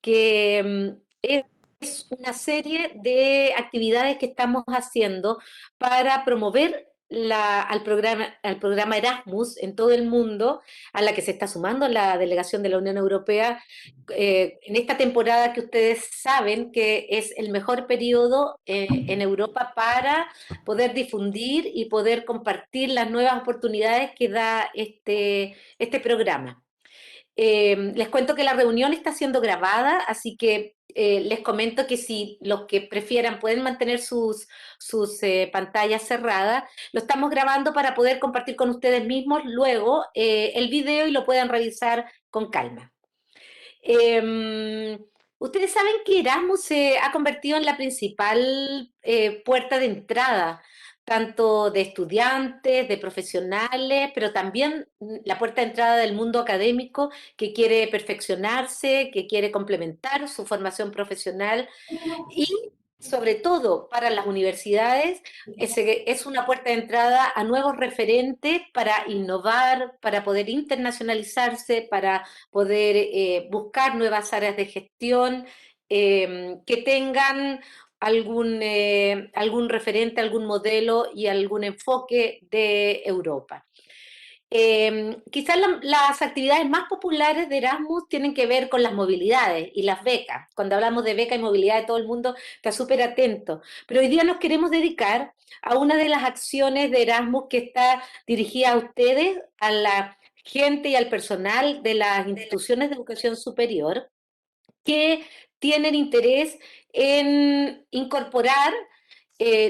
que es una serie de actividades que estamos haciendo para promover al programa Erasmus en todo el mundo, a la que se está sumando la delegación de la Unión Europea, en esta temporada que ustedes saben que es el mejor periodo en Europa para poder difundir y poder compartir las nuevas oportunidades que da este programa. Les cuento que la reunión está siendo grabada, así que les comento que si los que prefieran pueden mantener sus pantallas cerradas, lo estamos grabando para poder compartir con ustedes mismos luego el video y lo puedan revisar con calma. Ustedes saben que Erasmus se ha convertido en la principal puerta de entrada, tanto de estudiantes, de profesionales, pero también la puerta de entrada del mundo académico que quiere perfeccionarse, que quiere complementar su formación profesional y sobre todo para las universidades es una puerta de entrada a nuevos referentes para innovar, para poder internacionalizarse, para poder buscar nuevas áreas de gestión que tengan algún referente, algún modelo y algún enfoque de Europa. Quizás las actividades más populares de Erasmus tienen que ver con las movilidades y las becas. Cuando hablamos de beca y movilidad, todo el mundo está súper atento. Pero hoy día nos queremos dedicar a una de las acciones de Erasmus que está dirigida a ustedes, a la gente y al personal de las instituciones de educación superior que tienen interés en incorporar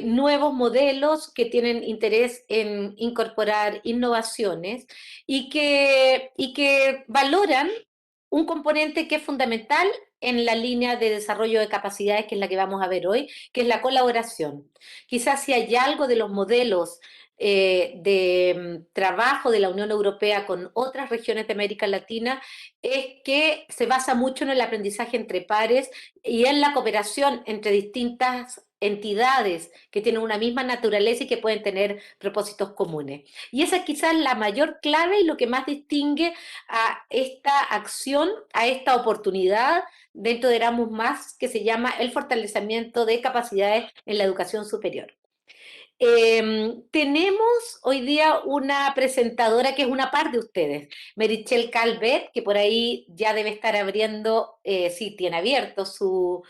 nuevos modelos, que tienen interés en incorporar innovaciones y que valoran un componente que es fundamental en la línea de desarrollo de capacidades, que es la que vamos a ver hoy, que es la colaboración. Quizás si hay algo de los modelos de trabajo de la Unión Europea con otras regiones de América Latina, es que se basa mucho en el aprendizaje entre pares y en la cooperación entre distintas entidades que tienen una misma naturaleza y que pueden tener propósitos comunes. Y esa es quizás la mayor clave y lo que más distingue a esta acción, a esta oportunidad dentro de Erasmus Más, que se llama el fortalecimiento de capacidades en la educación superior. Tenemos hoy día una presentadora que es una par de ustedes, Merichel Calvet, que por ahí ya debe estar abriendo, sí, tiene abierto su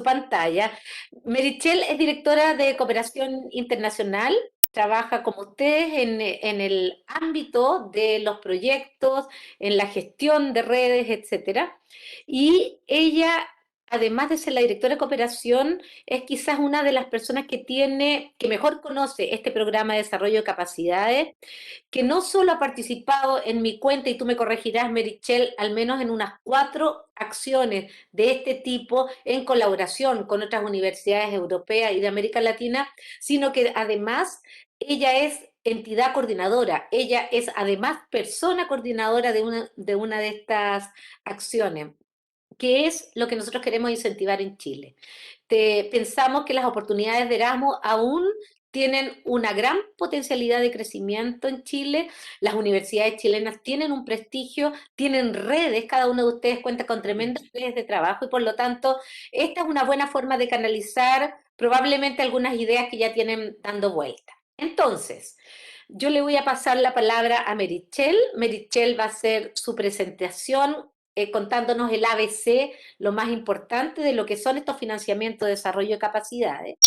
pantalla. Merichel es directora de Cooperación Internacional, trabaja como ustedes en el ámbito de los proyectos, en la gestión de redes, etcétera. Y ella, además de ser la directora de cooperación, es quizás una de las personas que mejor conoce este programa de desarrollo de capacidades, que no solo ha participado en mi cuenta, y tú me corregirás, Merichel, al menos en unas 4 acciones de este tipo en colaboración con otras universidades europeas y de América Latina, sino que además ella es entidad coordinadora, ella es además persona coordinadora de una de estas acciones, que es lo que nosotros queremos incentivar en Chile. Pensamos que las oportunidades de Erasmus aún tienen una gran potencialidad de crecimiento en Chile. Las universidades chilenas tienen un prestigio, tienen redes, cada uno de ustedes cuenta con tremendas redes de trabajo y por lo tanto esta es una buena forma de canalizar probablemente algunas ideas que ya tienen dando vuelta. Entonces, yo le voy a pasar la palabra a Merichel. Merichel va a hacer su presentación contándonos el ABC, lo más importante de lo que son estos financiamientos de desarrollo de capacidades.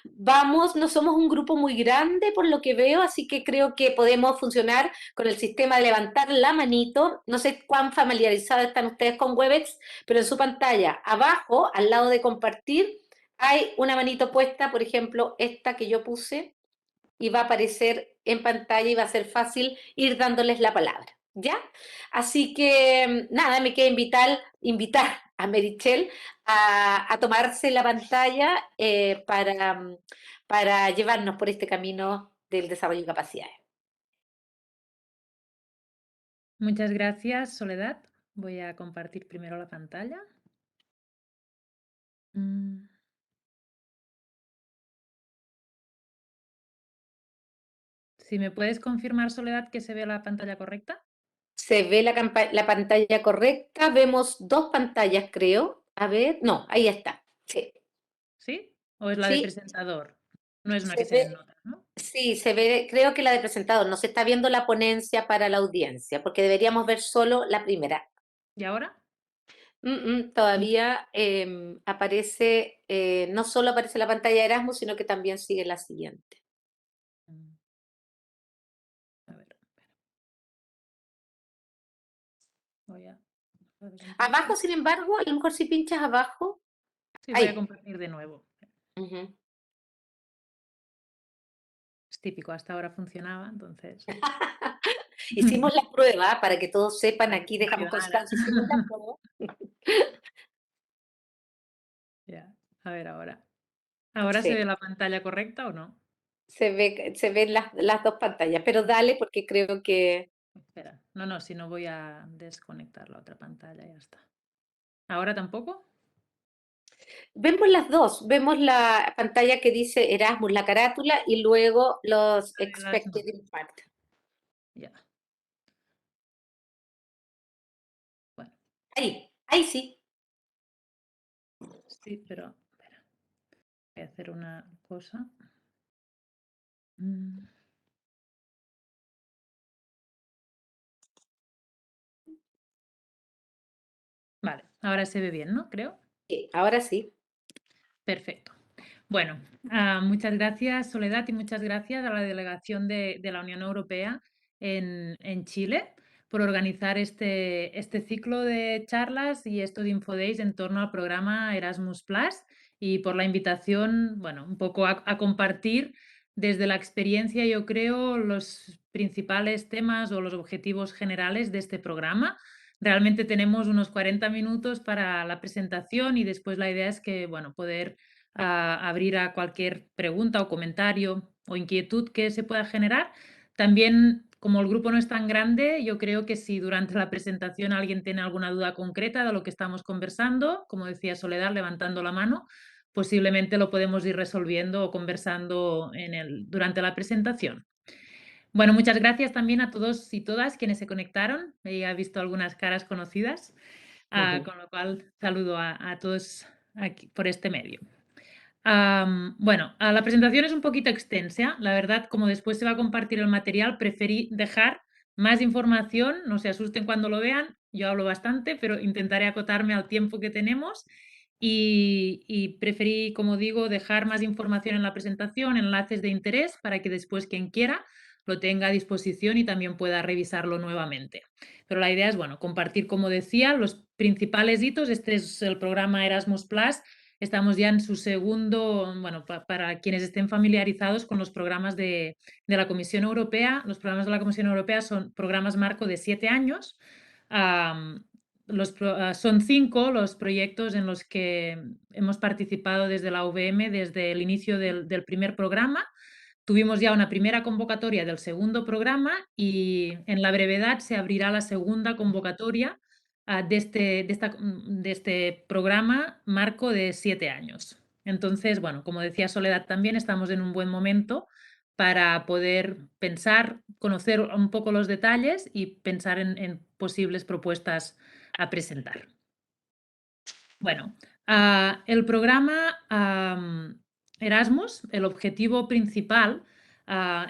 Vamos, no somos un grupo muy grande por lo que veo, así que creo que podemos funcionar con el sistema de levantar la manito. No sé cuán familiarizados están ustedes con Webex, pero en su pantalla, abajo, al lado de compartir, hay una manito puesta, por ejemplo, esta que yo puse, y va a aparecer en pantalla y va a ser fácil ir dándoles la palabra, ¿ya? Así que nada, me queda invitar a Merichel a tomarse la pantalla para llevarnos por este camino del desarrollo de capacidades. Muchas gracias, Soledad. Voy a compartir primero la pantalla. Mm, Si me puedes confirmar, Soledad, que se ve la pantalla correcta. Se ve la pantalla correcta, vemos dos pantallas, creo. A ver, no, ahí está. Sí, ¿Sí? ¿O es la de sí, presentador? No es una que se se ven ve, notas, ¿no? sí, se ve, creo que la de presentador. No se está viendo la ponencia para la audiencia, porque deberíamos ver solo la primera. ¿Y ahora? Todavía aparece, no solo aparece la pantalla de Erasmus, sino que también sigue la siguiente. Mm, A ver, espera, voy a dejar de Abajo, compartir. sin embargo, a lo mejor si pinchas abajo, Sí, voy a ahí. compartir de nuevo. Ujú. Es típico, hasta ahora funcionaba, entonces, Hicimos la prueba para que todos sepan, para que aquí dejamos funcionara. constancia, hicimos la prueba. Ya, a ver ahora. ¿Ahora se ve Sí, la pantalla correcta o no? se ven las dos pantallas, pero dale porque creo que Espera, no, no, si no voy a desconectar la otra pantalla, ya está. ¿Ahora tampoco? vemos las dos, vemos la pantalla que dice Erasmus, la carátula, y luego los La de las expected notas. impact. Ya, bueno, Ahí sí. sí, pero espera, voy a hacer una cosa. Mm, Vale, ahora se ve bien, ¿no? Creo. Sí, ahora sí. Perfecto. Bueno, muchas gracias, Soledad, y muchas gracias a la delegación de la Unión Europea en Chile por organizar este ciclo de charlas y estos infodays en torno al programa Erasmus Plus y por la invitación, bueno, un poco a compartir desde la experiencia, yo creo, los principales temas o los objetivos generales de este programa. Realmente tenemos unos 40 minutos para la presentación y después la idea es que, bueno, poder abrir a cualquier pregunta o comentario o inquietud que se pueda generar. También, como el grupo no es tan grande, yo creo que si durante la presentación alguien tiene alguna duda concreta de lo que estamos conversando, como decía Soledad, levantando la mano, posiblemente lo podemos ir resolviendo o conversando durante la presentación. Bueno, muchas gracias también a todos y todas quienes se conectaron. He visto algunas caras conocidas, Ujú, con lo cual saludo a todos aquí por este medio. Bueno, la presentación es un poquito extensa. La verdad, como después se va a compartir el material, preferí dejar más información. No se asusten cuando lo vean. Yo hablo bastante, pero intentaré acotarme al tiempo que tenemos. Y preferí, como digo, dejar más información en la presentación, enlaces de interés, para que después quien quiera lo tenga a disposición y también pueda revisarlo nuevamente. Pero la idea es, bueno, compartir, como decía, los principales hitos. Este es el programa Erasmus Plus. Estamos ya en su segundo, bueno, para quienes estén familiarizados con los programas de la Comisión Europea, los programas de la Comisión Europea son programas marco de 7 años. Am, son 5 los proyectos en los que hemos participado desde la UVM desde el inicio del primer programa. Tuvimos ya una primera convocatoria del segundo programa y en la brevedad se abrirá la segunda convocatoria de este programa marco de 7 años. Entonces, bueno, como decía Soledad también, estamos en un buen momento para poder pensar, conocer un poco los detalles y pensar en posibles propuestas a presentar. Bueno, el programa Erasmus, el objetivo principal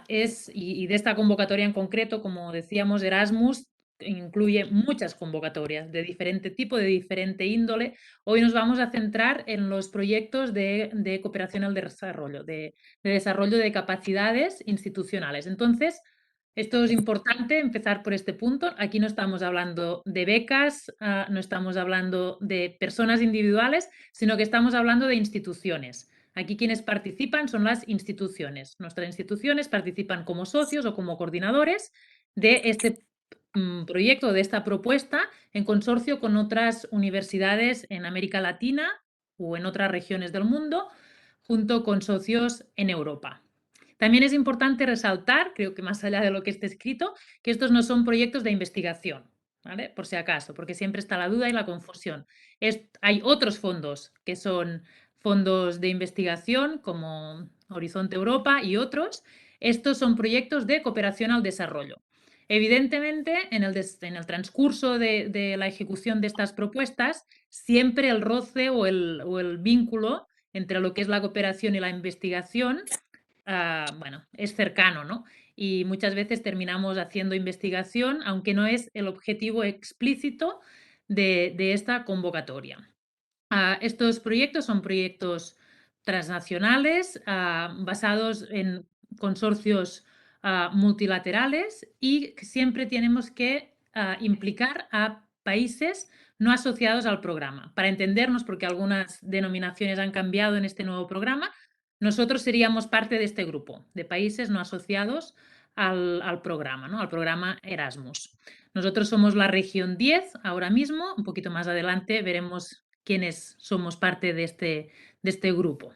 es, y de esta convocatoria en concreto, como decíamos, Erasmus incluye muchas convocatorias de diferente tipo, de diferente índole. Hoy nos vamos a centrar en los proyectos de cooperación al desarrollo, de desarrollo de capacidades institucionales. Entonces, esto es importante empezar por este punto. Aquí no estamos hablando de becas, no estamos hablando de personas individuales, sino que estamos hablando de instituciones. Aquí quienes participan son las instituciones. Nuestras instituciones participan como socios o como coordinadores de este proyecto, de esta propuesta, en consorcio con otras universidades en América Latina o en otras regiones del mundo, junto con socios en Europa. También es importante resaltar, creo que más allá de lo que esté escrito, que estos no son proyectos de investigación, ¿vale? Por si acaso, porque siempre está la duda y la confusión. Hay otros fondos que son fondos de investigación como Horizonte Europa y otros. Estos son proyectos de cooperación al desarrollo. Evidentemente, en el transcurso de la ejecución de estas propuestas, siempre el roce o el vínculo entre lo que es la cooperación y la investigación, bueno, es cercano, ¿no? Y muchas veces terminamos haciendo investigación, aunque no es el objetivo explícito de esta convocatoria. Estos proyectos son proyectos transnacionales, basados en consorcios multilaterales, y que siempre tenemos que implicar a países no asociados al programa. Para entendernos, porque algunas denominaciones han cambiado en este nuevo programa, nosotros seríamos parte de este grupo de países no asociados al programa, ¿no? Al programa Erasmus. Nosotros somos la región 10 ahora mismo. Un poquito más adelante veremos quiénes somos parte de este grupo.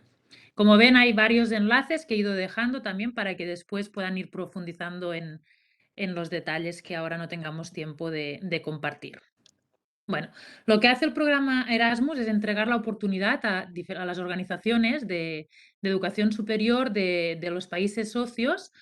Como ven, hay varios enlaces que he ido dejando también para que después puedan ir profundizando en los detalles que ahora no tengamos tiempo de compartir. Bueno, lo que hace el programa Erasmus es entregar la oportunidad a las organizaciones de educación superior de los países socios,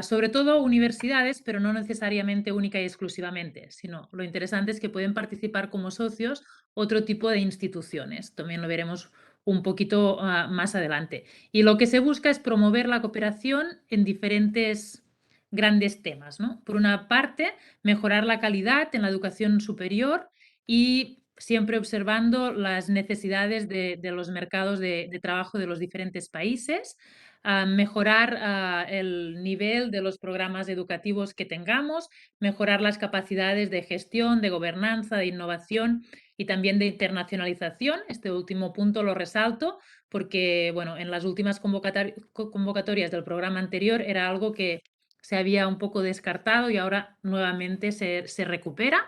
sobre todo universidades, pero no necesariamente única y exclusivamente, sino lo interesante es que pueden participar como socios otro tipo de instituciones. También lo veremos un poquito más adelante. Y lo que se busca es promover la cooperación en diferentes grandes temas, ¿no? Por una parte, mejorar la calidad en la educación superior y siempre observando las necesidades de los mercados de trabajo de los diferentes países, mejorar el nivel de los programas educativos que tengamos, mejorar las capacidades de gestión, de gobernanza, de innovación y también de internacionalización. Este último punto lo resalto porque, bueno, en las últimas convocatorias del programa anterior era algo que se había un poco descartado y ahora nuevamente se recupera.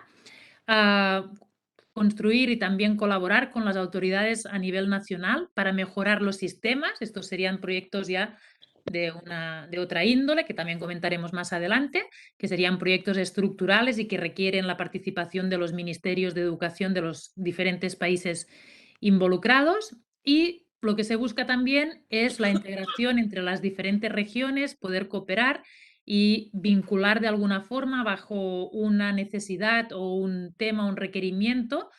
Ah, Construir y también colaborar con las autoridades a nivel nacional para mejorar los sistemas. Estos serían proyectos ya de otra índole, que también comentaremos más adelante, que serían proyectos estructurales y que requieren la participación de los ministerios de educación de los diferentes países involucrados. Y lo que se busca también es la integración entre las diferentes regiones, poder cooperar y vincular de alguna forma bajo una necesidad o un tema, un requerimiento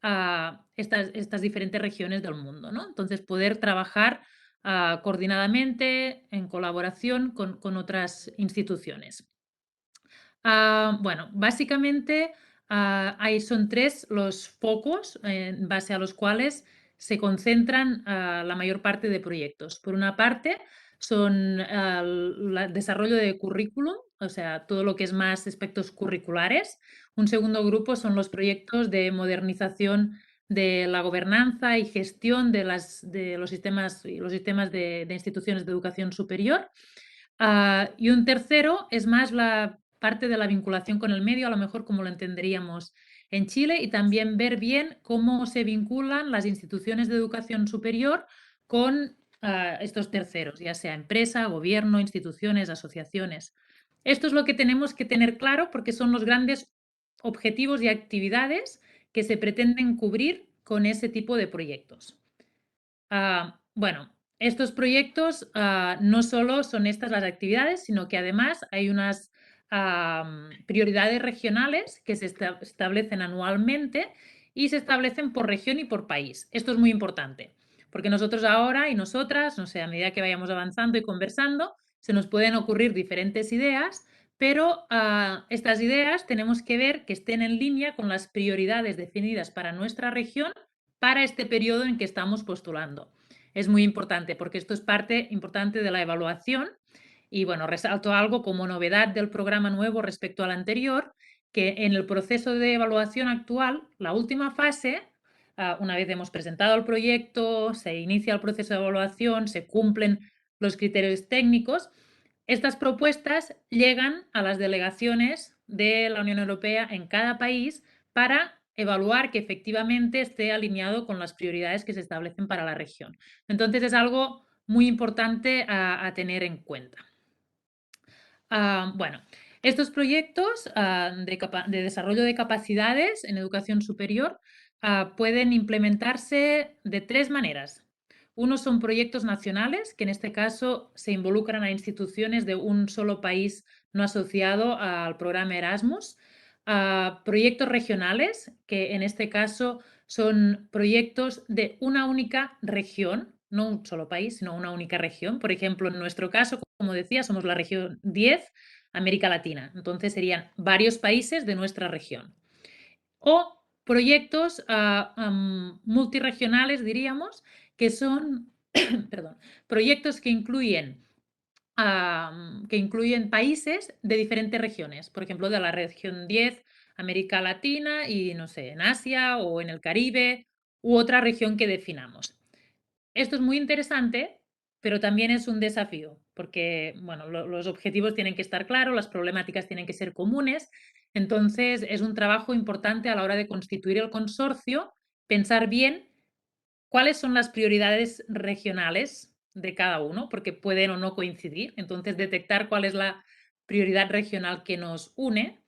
a estas diferentes regiones del mundo, ¿no? Entonces, poder trabajar coordinadamente, en colaboración con otras instituciones. Bueno, básicamente son tres los focos en base a los cuales se concentran la mayor parte de proyectos. Por una parte, son el desarrollo de currículum, o sea, todo lo que es más aspectos curriculares. Un segundo grupo son los proyectos de modernización de la gobernanza y gestión de los sistemas de instituciones de educación superior. Y un tercero es más la parte de la vinculación con el medio, a lo mejor como lo entenderíamos en Chile, y también ver bien cómo se vinculan las instituciones de educación superior con estos terceros, ya sea empresa, gobierno, instituciones, asociaciones. Esto es lo que tenemos que tener claro porque son los grandes objetivos y actividades que se pretenden cubrir con ese tipo de proyectos. Bueno, estos proyectos no solo son estas las actividades, sino que además hay unas prioridades regionales que se establecen anualmente y se establecen por región y por país. Esto es muy importante, porque nosotros ahora y nosotras, no sé, a medida que vayamos avanzando y conversando, se nos pueden ocurrir diferentes ideas, pero estas ideas tenemos que ver que estén en línea con las prioridades definidas para nuestra región para este periodo en que estamos postulando. Es muy importante porque esto es parte importante de la evaluación y bueno, resalto algo como novedad del programa nuevo respecto al anterior, que en el proceso de evaluación actual, la última fase, una vez hemos presentado el proyecto, se inicia el proceso de evaluación, se cumplen los criterios técnicos, estas propuestas llegan a las delegaciones de la Unión Europea en cada país para evaluar que efectivamente esté alineado con las prioridades que se establecen para la región. Entonces, es algo muy importante a tener en cuenta. Bueno, estos proyectos de desarrollo de capacidades en educación superior pueden implementarse de tres maneras. Unos son proyectos nacionales, que en este caso se involucran a instituciones de un solo país no asociado al programa Erasmus. Proyectos regionales, que en este caso son proyectos de una única región, no un solo país, sino una única región. Por ejemplo, en nuestro caso, como decía, somos la región 10, América Latina. Entonces serían varios países de nuestra región. O proyectos multirregionales, diríamos, que son perdón, proyectos que incluyen países de diferentes regiones. Por ejemplo, de la región 10, América Latina y, no sé, en Asia o en el Caribe u otra región que definamos. Esto es muy interesante, pero también es un desafío, porque bueno, los objetivos tienen que estar claros, las problemáticas tienen que ser comunes. Entonces, es un trabajo importante a la hora de constituir el consorcio, pensar bien cuáles son las prioridades regionales de cada uno, porque pueden o no coincidir. Entonces, detectar cuál es la prioridad regional que nos une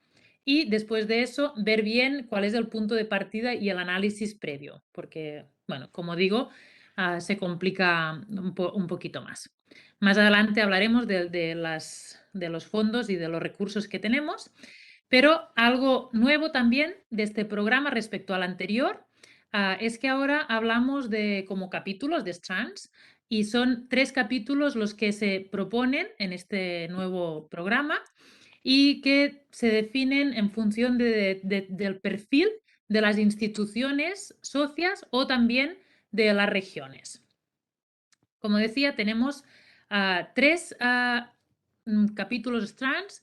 y después de eso ver bien cuál es el punto de partida y el análisis previo, porque, bueno, como digo, se complica un poquito más. Más adelante hablaremos de los fondos y de los recursos que tenemos, pero algo nuevo también de este programa respecto al anterior es que ahora hablamos de como capítulos de strands y son 3 capítulos los que se proponen en este nuevo programa y que se definen en función del perfil de las instituciones socias o también de las regiones. Como decía, tenemos 3 capítulos strands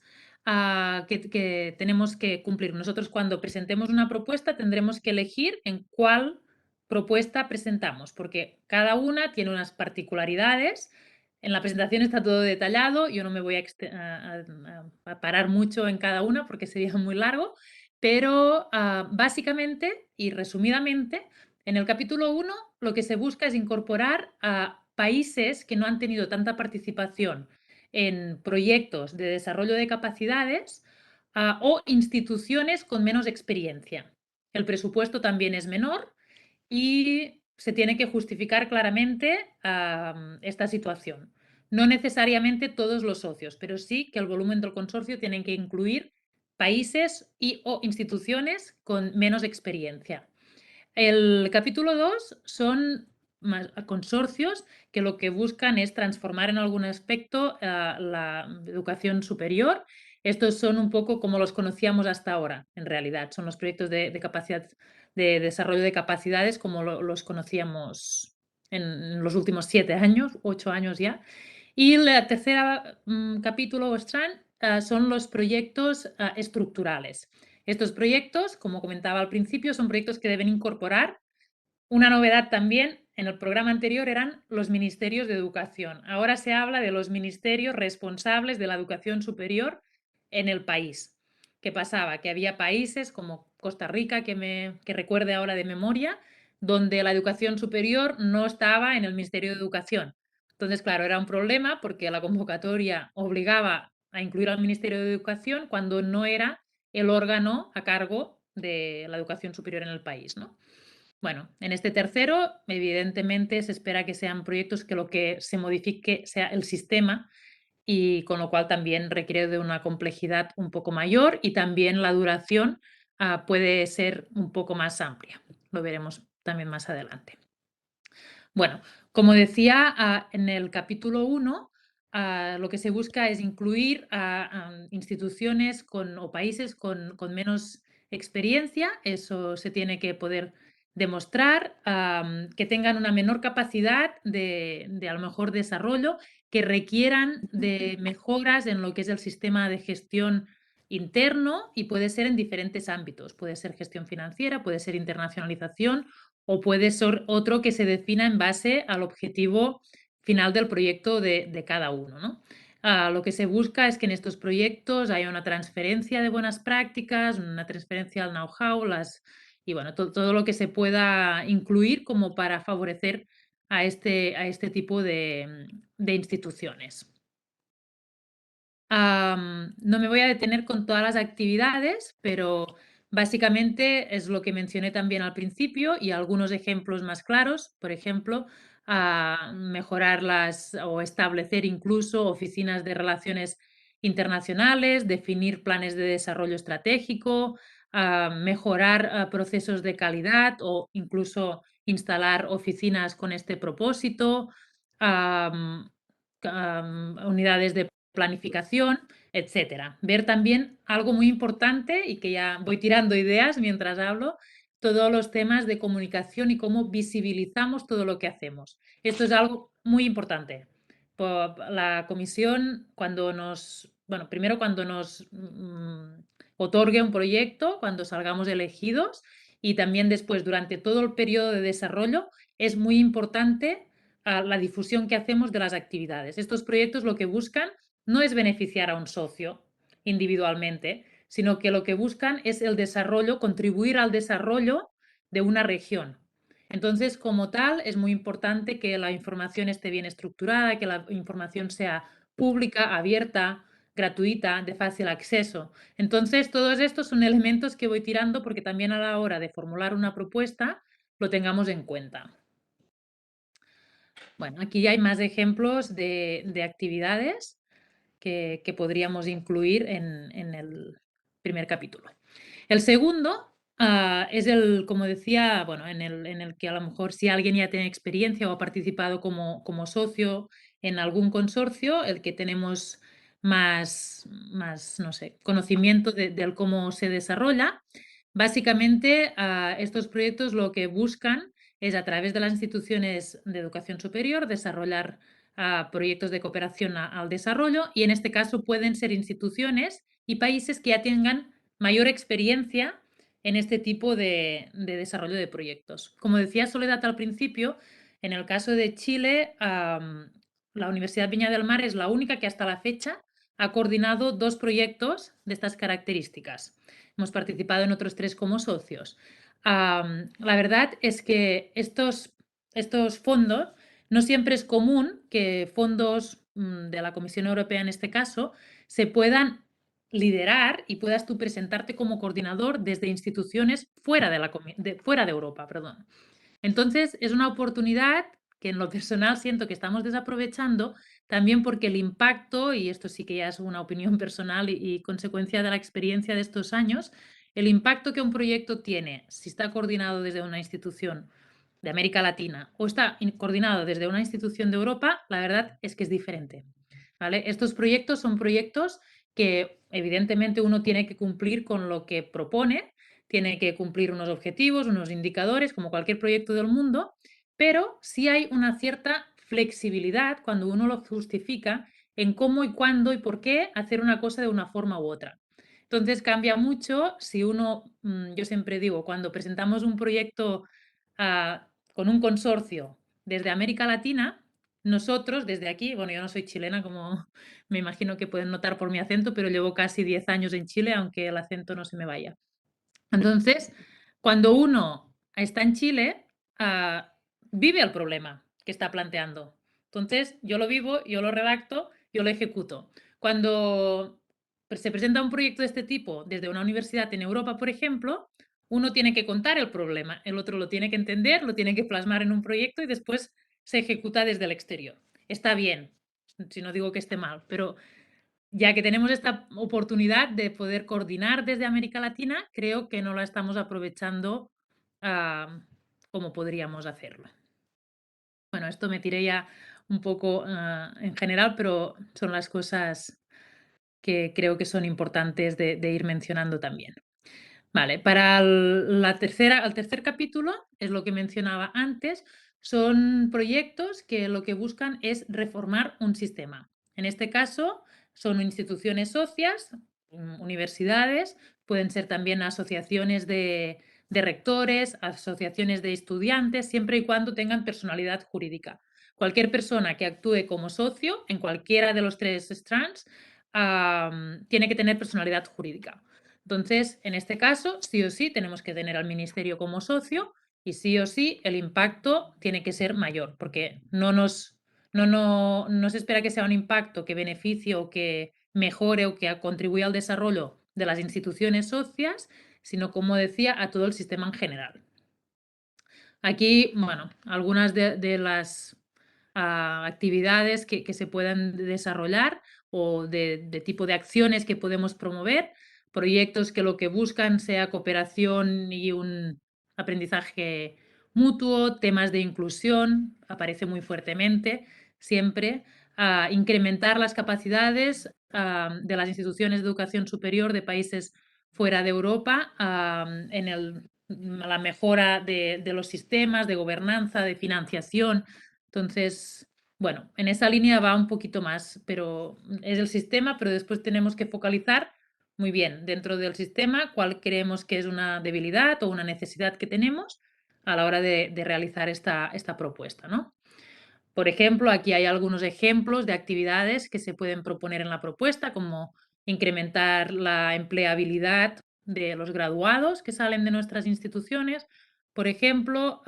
que tenemos que cumplir. Nosotros cuando presentemos una propuesta tendremos que elegir en cuál propuesta presentamos, porque cada una tiene unas particularidades. En la presentación está todo detallado, yo no me voy a parar mucho en cada una porque sería muy largo, pero básicamente y resumidamente, en el capítulo 1 lo que se busca es incorporar a países que no han tenido tanta participación en proyectos de desarrollo de capacidades o instituciones con menos experiencia. El presupuesto también es menor y se tiene que justificar claramente esta situación. No necesariamente todos los socios, pero sí que el volumen del consorcio tiene que incluir países y o instituciones con menos experiencia. El capítulo 2 son consorcios que lo que buscan es transformar en algún aspecto la educación superior. Estos son un poco como los conocíamos hasta ahora, en realidad. Son los proyectos de capacidad, de desarrollo de capacidades como los conocíamos en los últimos 7 años, 8 años ya. Y la tercera capítulo o strand son los proyectos estructurales. Estos proyectos, como comentaba al principio, son proyectos que deben incorporar una novedad también. En el programa anterior eran los ministerios de educación. Ahora se habla de los ministerios responsables de la educación superior en el país. ¿Qué pasaba? Que había países como Costa Rica, que recuerde ahora de memoria, donde la educación superior no estaba en el Ministerio de Educación. Entonces, claro, era un problema porque la convocatoria obligaba a incluir al Ministerio de Educación cuando no era el órgano a cargo de la educación superior en el país, ¿no? Bueno, en este tercero, evidentemente, se espera que sean proyectos que lo que se modifique sea el sistema y con lo cual también requiere de una complejidad un poco mayor y también la duración puede ser un poco más amplia. Lo veremos también más adelante. Bueno, como decía, en el capítulo 1, lo que se busca es incluir a instituciones o países con menos experiencia. Eso se tiene que poder demostrar, que tengan una menor capacidad de a lo mejor desarrollo, que requieran de mejoras en lo que es el sistema de gestión interno y puede ser en diferentes ámbitos. Puede ser gestión financiera, puede ser internacionalización o puede ser otro que se defina en base al objetivo final del proyecto de cada uno, ¿no? Lo que se busca es que en estos proyectos haya una transferencia de buenas prácticas, una transferencia al know-how, y bueno, todo lo que se pueda incluir como para favorecer a este tipo de instituciones. No me voy a detener con todas las actividades, pero básicamente es lo que mencioné también al principio y algunos ejemplos más claros. Por ejemplo, a mejorar o establecer incluso oficinas de relaciones internacionales, definir planes de desarrollo estratégico, a mejorar procesos de calidad o incluso instalar oficinas con este propósito, am, unidades de planificación, etcétera. Ver también algo muy importante y que ya voy tirando ideas mientras hablo, todos los temas de comunicación y cómo visibilizamos todo lo que hacemos. Esto es algo muy importante. La comisión, primero cuando nos otorgue un proyecto, cuando salgamos elegidos y también después durante todo el periodo de desarrollo, es muy importante la difusión que hacemos de las actividades. Estos proyectos lo que buscan no es beneficiar a un socio individualmente, sino que lo que buscan es el desarrollo, contribuir al desarrollo de una región. Entonces, como tal, es muy importante que la información esté bien estructurada, que la información sea pública, abierta, gratuita, de fácil acceso. Entonces, todos estos son elementos que voy tirando porque también a la hora de formular una propuesta lo tengamos en cuenta. Bueno, aquí hay más ejemplos de actividades que podríamos incluir en el primer capítulo. El segundo es como decía, bueno, en el que a lo mejor si alguien ya tiene experiencia o ha participado como socio en algún consorcio, el que tenemos más no sé, conocimiento del cómo se desarrolla. Básicamente, estos proyectos lo que buscan es, a través de las instituciones de educación superior, desarrollar proyectos de cooperación al desarrollo, y en este caso pueden ser instituciones y países que ya tengan mayor experiencia en este tipo de desarrollo de proyectos. Como decía Soledad al principio, en el caso de Chile, la Universidad Viña del Mar es la única que hasta la fecha ha coordinado 2 proyectos de estas características. Hemos participado en otros 3 como socios. La verdad es que estos fondos, no siempre es común que fondos de la Comisión Europea, en este caso, se puedan liderar y puedas tú presentarte como coordinador desde instituciones fuera de Europa, perdón. Entonces, es una oportunidad que en lo personal siento que estamos desaprovechando, también porque el impacto, y esto sí que ya es una opinión personal y consecuencia de la experiencia de estos años, el impacto que un proyecto tiene, si está coordinado desde una institución de América Latina o está coordinado desde una institución de Europa, la verdad es que es diferente. ¿Vale? Estos proyectos son proyectos que evidentemente uno tiene que cumplir con lo que propone, tiene que cumplir unos objetivos, unos indicadores, como cualquier proyecto del mundo, pero sí hay una cierta flexibilidad cuando uno lo justifica en cómo y cuándo y por qué hacer una cosa de una forma u otra. Entonces cambia mucho si uno, yo siempre digo, cuando presentamos un proyecto con un consorcio desde América Latina, nosotros desde aquí, bueno, yo no soy chilena, como me imagino que pueden notar por mi acento, pero llevo casi 10 años en Chile, aunque el acento no se me vaya. Entonces, cuando uno está en Chile, vive el problema que está planteando. Entonces, yo lo vivo, yo lo redacto, yo lo ejecuto. Cuando se presenta un proyecto de este tipo desde una universidad en Europa, por ejemplo, uno tiene que contar el problema, el otro lo tiene que entender, lo tiene que plasmar en un proyecto y después se ejecuta desde el exterior. Está bien, si no digo que esté mal, pero ya que tenemos esta oportunidad de poder coordinar desde América Latina, creo que no la estamos aprovechando como podríamos hacerlo. Bueno, esto me tiré ya un poco en general, pero son las cosas que creo que son importantes de ir mencionando también. Vale, para el tercer capítulo, es lo que mencionaba antes, son proyectos que lo que buscan es reformar un sistema. En este caso, son instituciones socias, universidades, pueden ser también asociaciones de rectores, asociaciones de estudiantes, siempre y cuando tengan personalidad jurídica. Cualquier persona que actúe como socio en cualquiera de los 3 strands tiene que tener personalidad jurídica. Entonces, en este caso, sí o sí tenemos que tener al ministerio como socio y sí o sí el impacto tiene que ser mayor, porque no se espera que sea un impacto que beneficie o que mejore o que contribuya al desarrollo de las instituciones socias, sino, como decía, a todo el sistema en general. Aquí, bueno, algunas de las actividades que se puedan desarrollar o de tipo de acciones que podemos promover, proyectos que lo que buscan sea cooperación y un aprendizaje mutuo, temas de inclusión, aparece muy fuertemente siempre, incrementar las capacidades de las instituciones de educación superior de países fuera de Europa en la mejora de los sistemas, de gobernanza, de financiación. Entonces, bueno, en esa línea va un poquito más, pero es el sistema, pero después tenemos que focalizar muy bien dentro del sistema cuál creemos que es una debilidad o una necesidad que tenemos a la hora de realizar esta propuesta, ¿no? Por ejemplo, aquí hay algunos ejemplos de actividades que se pueden proponer en la propuesta, como incrementar la empleabilidad de los graduados que salen de nuestras instituciones. Por ejemplo,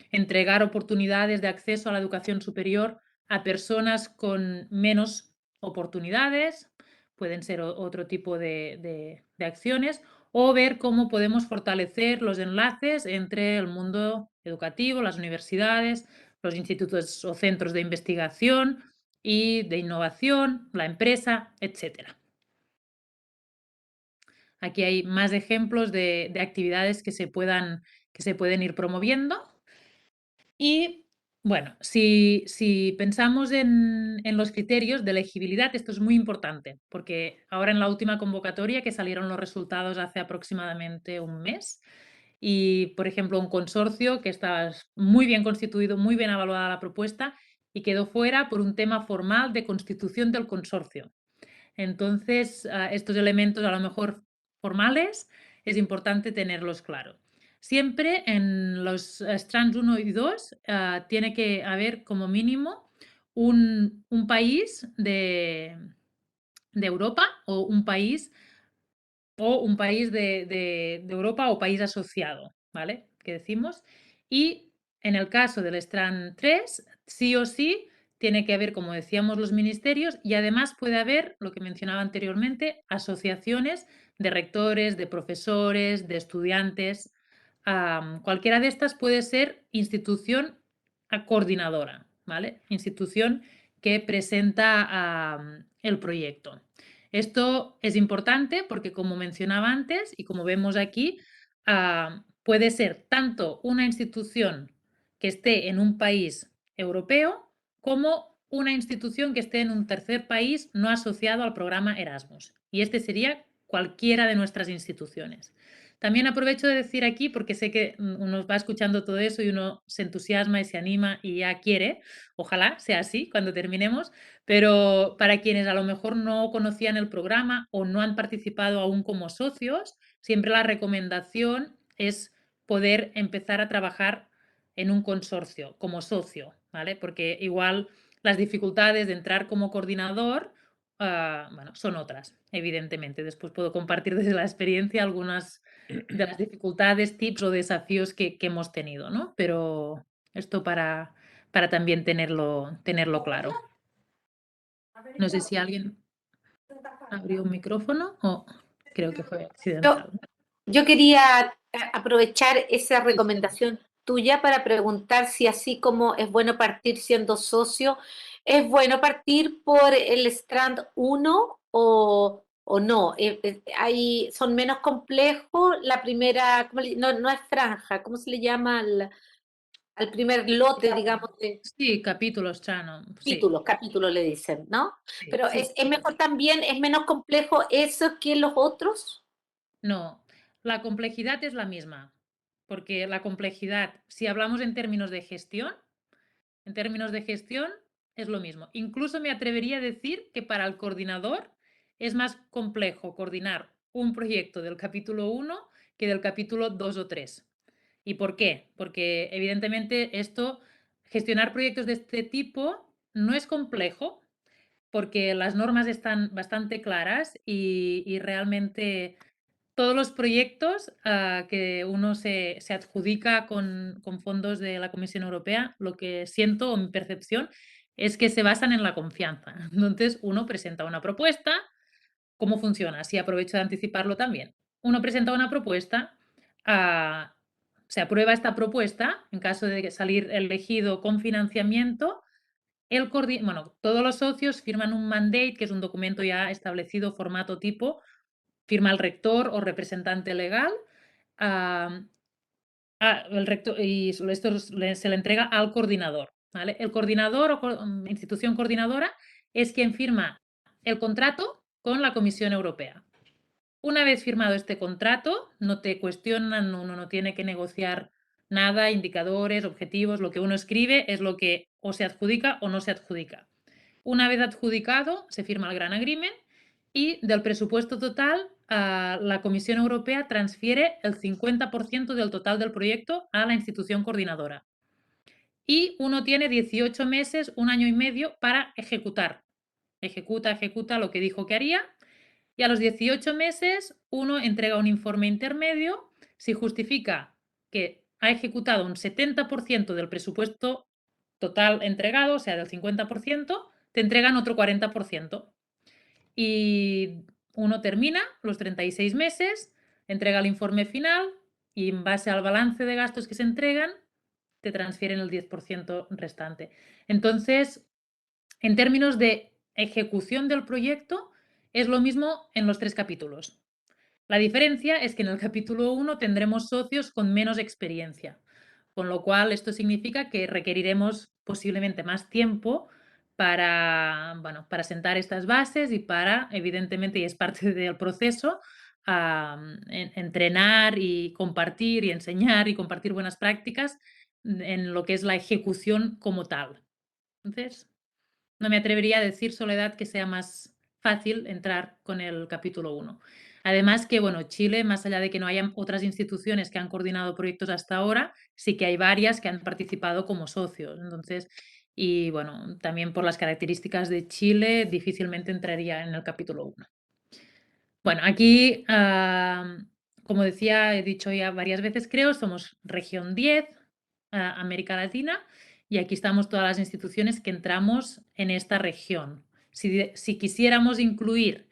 entregar oportunidades de acceso a la educación superior a personas con menos oportunidades, pueden ser otro tipo de acciones, o ver cómo podemos fortalecer los enlaces entre el mundo educativo, las universidades, los institutos o centros de investigación y de innovación, la empresa, etcétera. Aquí hay más ejemplos de actividades que se pueden ir promoviendo. Y bueno, si pensamos en los criterios de elegibilidad, esto es muy importante, porque ahora en la última convocatoria, que salieron los resultados hace aproximadamente un mes, y, por ejemplo, un consorcio que estaba muy bien constituido, muy bien evaluada la propuesta y quedó fuera por un tema formal de constitución del consorcio. Entonces, estos elementos a lo mejor formales es importante tenerlos claro. Siempre en los strands 1 y 2 tiene que haber como mínimo un país de Europa o un país de Europa o país asociado, ¿vale? Que decimos. Y en el caso del Strand 3, sí o sí, tiene que haber, como decíamos, los ministerios y además puede haber, lo que mencionaba anteriormente, asociaciones de rectores, de profesores, de estudiantes. Cualquiera de estas puede ser institución coordinadora, ¿vale? Institución que presenta el proyecto. Esto es importante porque, como mencionaba antes y como vemos aquí, puede ser tanto una institución que esté en un país europeo como una institución que esté en un tercer país no asociado al programa Erasmus. Y este sería cualquiera de nuestras instituciones. También aprovecho de decir aquí, porque sé que uno va escuchando todo eso y uno se entusiasma y se anima y ya quiere, ojalá sea así cuando terminemos, pero para quienes a lo mejor no conocían el programa o no han participado aún como socios, siempre la recomendación es poder empezar a trabajar en un consorcio como socio, ¿vale? Porque igual las dificultades de entrar como coordinador, bueno, son otras, evidentemente. Después puedo compartir desde la experiencia algunas de las dificultades, tips o desafíos que hemos tenido, ¿no? Pero esto para también tenerlo claro. No sé si alguien abrió un micrófono o creo que fue Yo, accidental. yo quería aprovechar esa Sí, sí. recomendación tuya para preguntar si así como es bueno partir siendo socio, ¿es bueno partir por el Strand 1 o no? ¿Son menos complejos? La primera, no es franja, ¿cómo se le llama al primer lote, digamos, de Sí, capítulos, Chano. Sí, capítulos le dicen, ¿no? sí, Pero sí. es mejor también, es menos complejo eso que los otros. No, la complejidad es la misma, porque la complejidad, si hablamos en términos de gestión es lo mismo. Incluso me atrevería a decir que para el coordinador es más complejo coordinar un proyecto del capítulo 1 que del capítulo 2 o 3. ¿Y por qué? Porque evidentemente gestionar proyectos de este tipo no es complejo, porque las normas están bastante claras y realmente todos los proyectos que uno se adjudica con fondos de la Comisión Europea, lo que siento o mi percepción es que se basan en la confianza. Entonces, uno presenta una propuesta. ¿Cómo funciona? Si aprovecho de anticiparlo también. Uno presenta una propuesta, ah, se aprueba esta propuesta, en caso de salir elegido con financiamiento, todos los socios firman un mandate, que es un documento ya establecido, formato tipo, firma el rector o representante legal, am, el rector, y esto se le entrega al coordinador, ¿vale? El coordinador o institución coordinadora es quien firma el contrato con la Comisión Europea. Una vez firmado este contrato, no te cuestionan, uno no tiene que negociar nada, indicadores, objetivos, lo que uno escribe es lo que o se adjudica o no se adjudica. Una vez adjudicado, se firma el Gran Agreement y del presupuesto total, la Comisión Europea transfiere el 50% del total del proyecto a la institución coordinadora. Y uno tiene 18 meses, un año y medio para ejecutar. Ejecuta lo que dijo que haría y a los 18 meses uno entrega un informe intermedio si justifica que ha ejecutado un 70% del presupuesto total entregado, o sea, del 50%, te entregan otro 40%. Y uno termina los 36 meses, entrega el informe final y en base al balance de gastos que se entregan, te transfieren el 10% restante. Entonces, en términos de ejecución del proyecto, es lo mismo en los 3 capítulos. La diferencia es que en el capítulo 1 tendremos socios con menos experiencia, con lo cual esto significa que requeriremos posiblemente más tiempo para sentar estas bases y para, evidentemente, y es parte del proceso, entrenar y compartir y enseñar y compartir buenas prácticas en lo que es la ejecución como tal. Entonces, no me atrevería a decir, Soledad, que sea más fácil entrar con el capítulo 1. Además que, bueno, Chile, más allá de que no hayan otras instituciones que han coordinado proyectos hasta ahora, sí que hay varias que han participado como socios. Entonces, y bueno, también por las características de Chile, difícilmente entraría en el capítulo 1. Bueno, aquí, como decía, he dicho ya varias veces, creo, somos región 10, América Latina, y aquí estamos todas las instituciones que entramos en esta región. Si quisiéramos incluir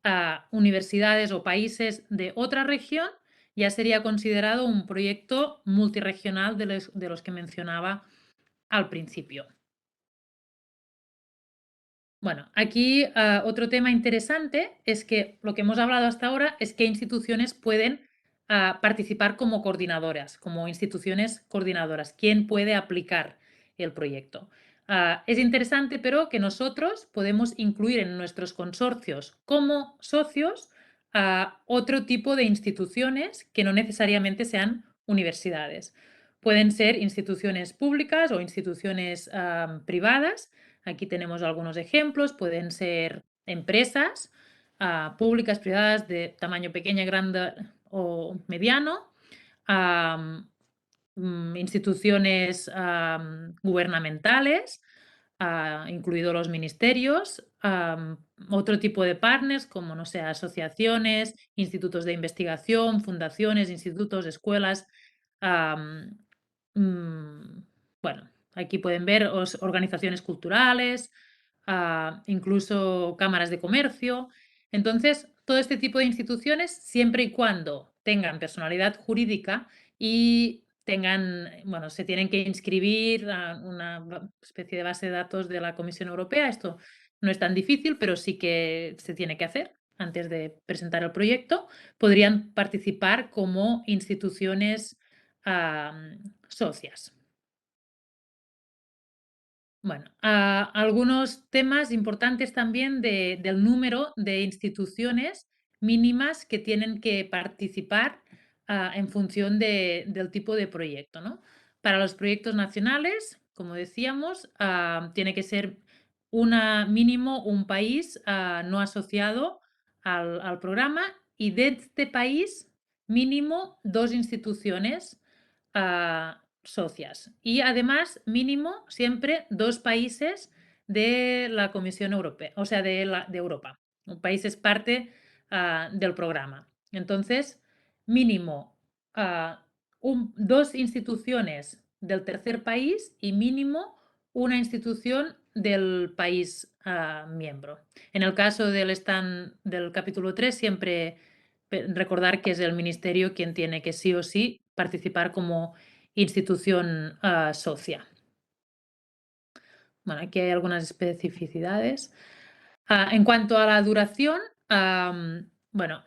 a universidades o países de otra región, ya sería considerado un proyecto multirregional de los que mencionaba al principio. Bueno, aquí otro tema interesante es que lo que hemos hablado hasta ahora es que instituciones pueden participar como coordinadoras, como instituciones coordinadoras. ¿Quién puede aplicar el proyecto? Es interesante, pero que nosotros podemos incluir en nuestros consorcios como socios a otro tipo de instituciones que no necesariamente sean universidades. Pueden ser instituciones públicas o instituciones privadas. Aquí tenemos algunos ejemplos, pueden ser empresas públicas, privadas, de tamaño pequeño, grande o mediano, instituciones gubernamentales, incluidos los ministerios, otro tipo de partners como, no sé, asociaciones, institutos de investigación, fundaciones, institutos, escuelas, mm, bueno, aquí pueden ver organizaciones culturales, incluso cámaras de comercio. Entonces, todo este tipo de instituciones, siempre y cuando tengan personalidad jurídica y se tienen que inscribir a una especie de base de datos de la Comisión Europea. Esto no es tan difícil, pero sí que se tiene que hacer antes de presentar el proyecto. Podrían participar como instituciones socias. Bueno, algunos temas importantes también del número de instituciones mínimas que tienen que participar en función del tipo de proyecto, ¿no? Para los proyectos nacionales, como decíamos, tiene que ser mínimo un país no asociado al programa y de este país mínimo 2 instituciones socias. Y además, mínimo, siempre 2 países de la Comisión Europea, o sea, de Europa. Un país es parte del programa. Entonces, mínimo 2 instituciones del tercer país y mínimo una institución del país miembro. En el caso del capítulo 3, siempre recordar que es el ministerio quien tiene que sí o sí participar como institución socia. Bueno, aquí hay algunas especificidades. En cuanto a la duración, bueno,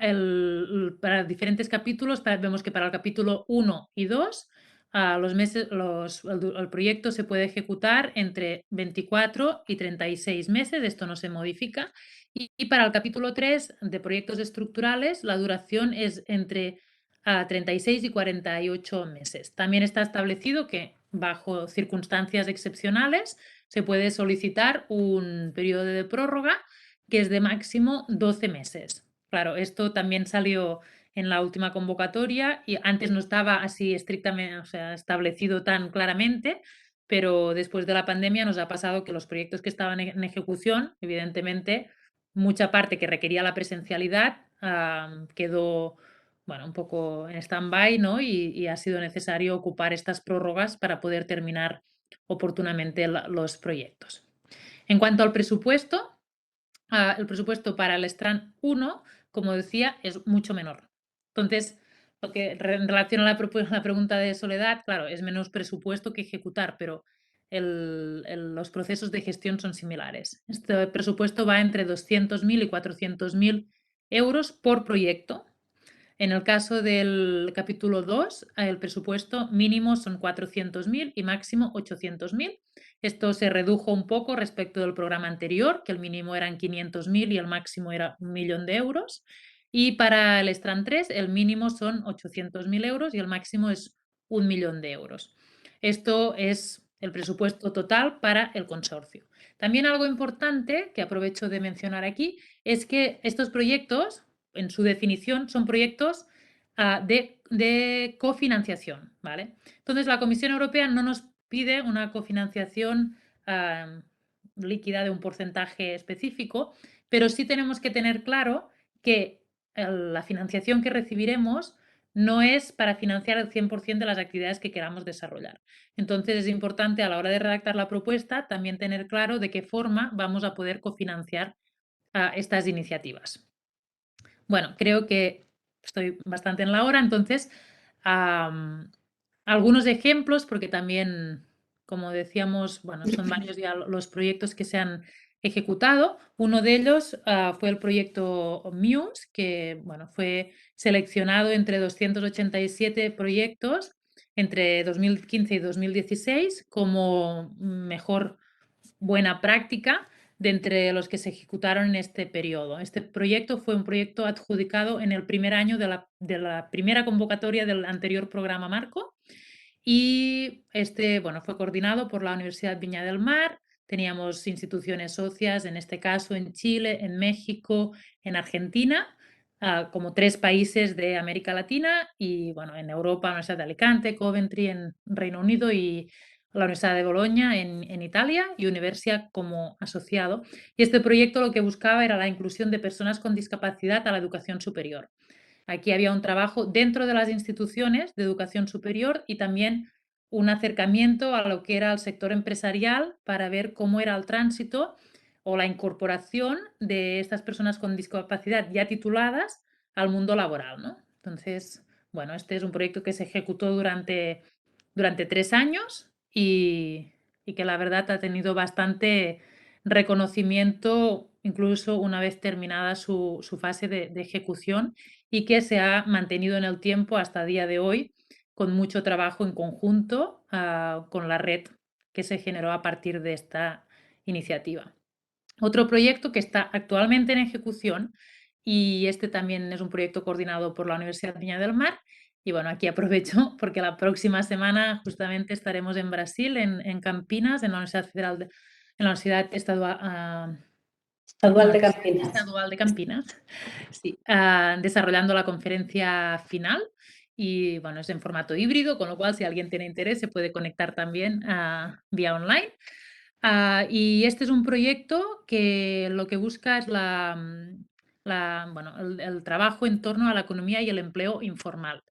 para diferentes capítulos, vemos que para el capítulo 1 y 2, el proyecto se puede ejecutar entre 24 y 36 meses, esto no se modifica. Y para el capítulo 3 de proyectos estructurales, la duración es entre 36 y 48 meses. También está establecido que bajo circunstancias excepcionales se puede solicitar un periodo de prórroga que es de máximo 12 meses. Claro, esto también salió en la última convocatoria y antes no estaba así estrictamente, o sea, establecido tan claramente, pero después de la pandemia nos ha pasado que los proyectos que estaban en ejecución, evidentemente, mucha parte que requería la presencialidad quedó, bueno, un poco en stand-by, ¿no? Y ha sido necesario ocupar estas prórrogas para poder terminar oportunamente los proyectos. En cuanto al presupuesto, el presupuesto para el Strand 1, como decía, es mucho menor. Entonces, lo que en relación a la pregunta de Soledad, claro, es menos presupuesto que ejecutar, pero los procesos de gestión son similares. Este presupuesto va entre 200.000 y 400.000 euros por proyecto. En el caso del capítulo 2, el presupuesto mínimo son 400.000 y máximo 800.000. Esto se redujo un poco respecto del programa anterior, que el mínimo eran 500.000 y el máximo era 1.000.000 de euros. Y para el Strand 3, el mínimo son 800.000 euros y el máximo es 1.000.000 de euros. Esto es el presupuesto total para el consorcio. También algo importante que aprovecho de mencionar aquí es que estos proyectos, en su definición, son proyectos de cofinanciación, ¿vale? Entonces, la Comisión Europea no nos pide una cofinanciación líquida de un porcentaje específico, pero sí tenemos que tener claro que la financiación que recibiremos no es para financiar el 100% de las actividades que queramos desarrollar. Entonces, es importante a la hora de redactar la propuesta también tener claro de qué forma vamos a poder cofinanciar estas iniciativas. Bueno, creo que estoy bastante en la hora, entonces, algunos ejemplos, porque también, como decíamos, bueno, son varios ya los proyectos que se han ejecutado. Uno de ellos fue el proyecto Muse, que bueno, fue seleccionado entre 287 proyectos entre 2015 y 2016 como mejor buena práctica de entre los que se ejecutaron en este periodo. Este proyecto fue un proyecto adjudicado en el primer año de la primera convocatoria del anterior programa marco y bueno, fue coordinado por la Universidad Viña del Mar. Teníamos instituciones socias, en este caso en Chile, en México, en Argentina, como 3 países de América Latina y bueno, en Europa, la Universidad de Alicante, Coventry en Reino Unido y la Universidad de Bolonia en Italia y Universia como asociado. Y este proyecto lo que buscaba era la inclusión de personas con discapacidad a la educación superior. Aquí había un trabajo dentro de las instituciones de educación superior y también un acercamiento a lo que era el sector empresarial para ver cómo era el tránsito o la incorporación de estas personas con discapacidad ya tituladas al mundo laboral, ¿no? Entonces, bueno, este es un proyecto que se ejecutó durante 3 años y que la verdad ha tenido bastante reconocimiento, incluso una vez terminada su fase de ejecución y que se ha mantenido en el tiempo hasta el día de hoy con mucho trabajo en conjunto con la red que se generó a partir de esta iniciativa. Otro proyecto que está actualmente en ejecución y este también es un proyecto coordinado por la Universidad Viña del Mar. Y bueno, aquí aprovecho porque la próxima semana justamente estaremos en Brasil, en Campinas, en la Universidad Federal en la Universidad Estadual de Campinas. Estadual de Campinas, sí, desarrollando la conferencia final. Y bueno, es en formato híbrido, con lo cual si alguien tiene interés se puede conectar también vía online. Y este es un proyecto que lo que busca es bueno, el trabajo en torno a la economía y el empleo informal.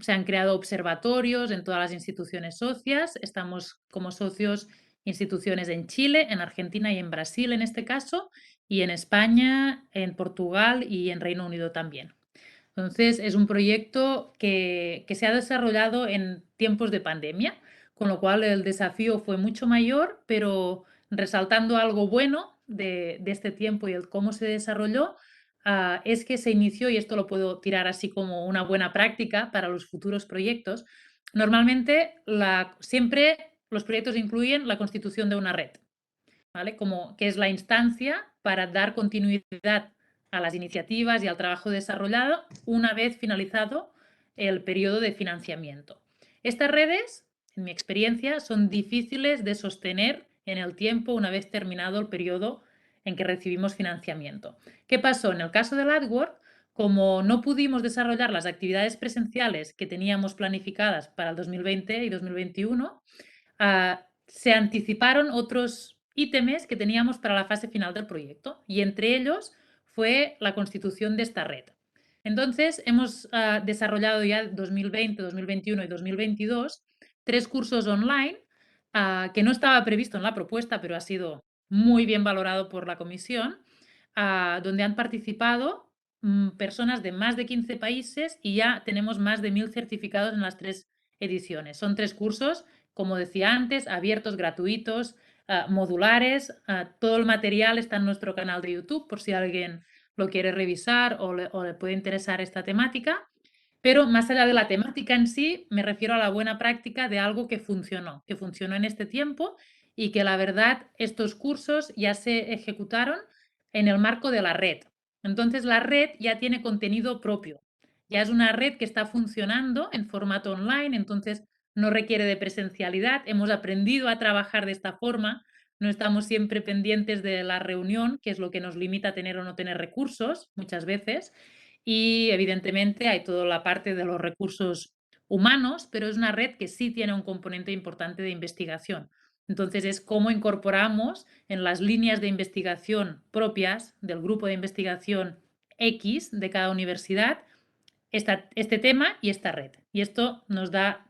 Se han creado observatorios en todas las instituciones socias. Estamos como socios instituciones en Chile, en Argentina y en Brasil en este caso, y en España, en Portugal y en Reino Unido también. Entonces, es un proyecto que se ha desarrollado en tiempos de pandemia, con lo cual el desafío fue mucho mayor, pero resaltando algo bueno de este tiempo y el cómo se desarrolló, es que se inició, y esto lo puedo tirar así como una buena práctica para los futuros proyectos. Normalmente, siempre los proyectos incluyen la constitución de una red. ¿Vale? Como que es la instancia para dar continuidad a las iniciativas y al trabajo desarrollado una vez finalizado el periodo de financiamiento. Estas redes, en mi experiencia, son difíciles de sostener en el tiempo una vez terminado el periodo en que recibimos financiamiento. ¿Qué pasó? En el caso del AdWords, como no pudimos desarrollar las actividades presenciales que teníamos planificadas para el 2020 y 2021, se anticiparon otros ítems que teníamos para la fase final del proyecto y entre ellos fue la constitución de esta red. Entonces, hemos desarrollado ya 2020, 2021 y 2022 3 cursos online que no estaba previsto en la propuesta, pero ha sido muy bien valorado por la comisión, donde han participado personas de más de 15 países y ya tenemos más de 1000 certificados en las 3 ediciones. Son 3 cursos, como decía antes, abiertos, gratuitos, modulares. Todo el material está en nuestro canal de YouTube por si alguien lo quiere revisar o le puede interesar esta temática. Pero más allá de la temática en sí, me refiero a la buena práctica de algo que funcionó en este tiempo y que la verdad estos cursos ya se ejecutaron en el marco de la red. Entonces la red ya tiene contenido propio, ya es una red que está funcionando en formato online, entonces no requiere de presencialidad, hemos aprendido a trabajar de esta forma, no estamos siempre pendientes de la reunión, que es lo que nos limita a tener o no tener recursos muchas veces, y evidentemente hay toda la parte de los recursos humanos, pero es una red que sí tiene un componente importante de investigación. Entonces es cómo incorporamos en las líneas de investigación propias del grupo de investigación X de cada universidad este tema y esta red. Y esto nos da,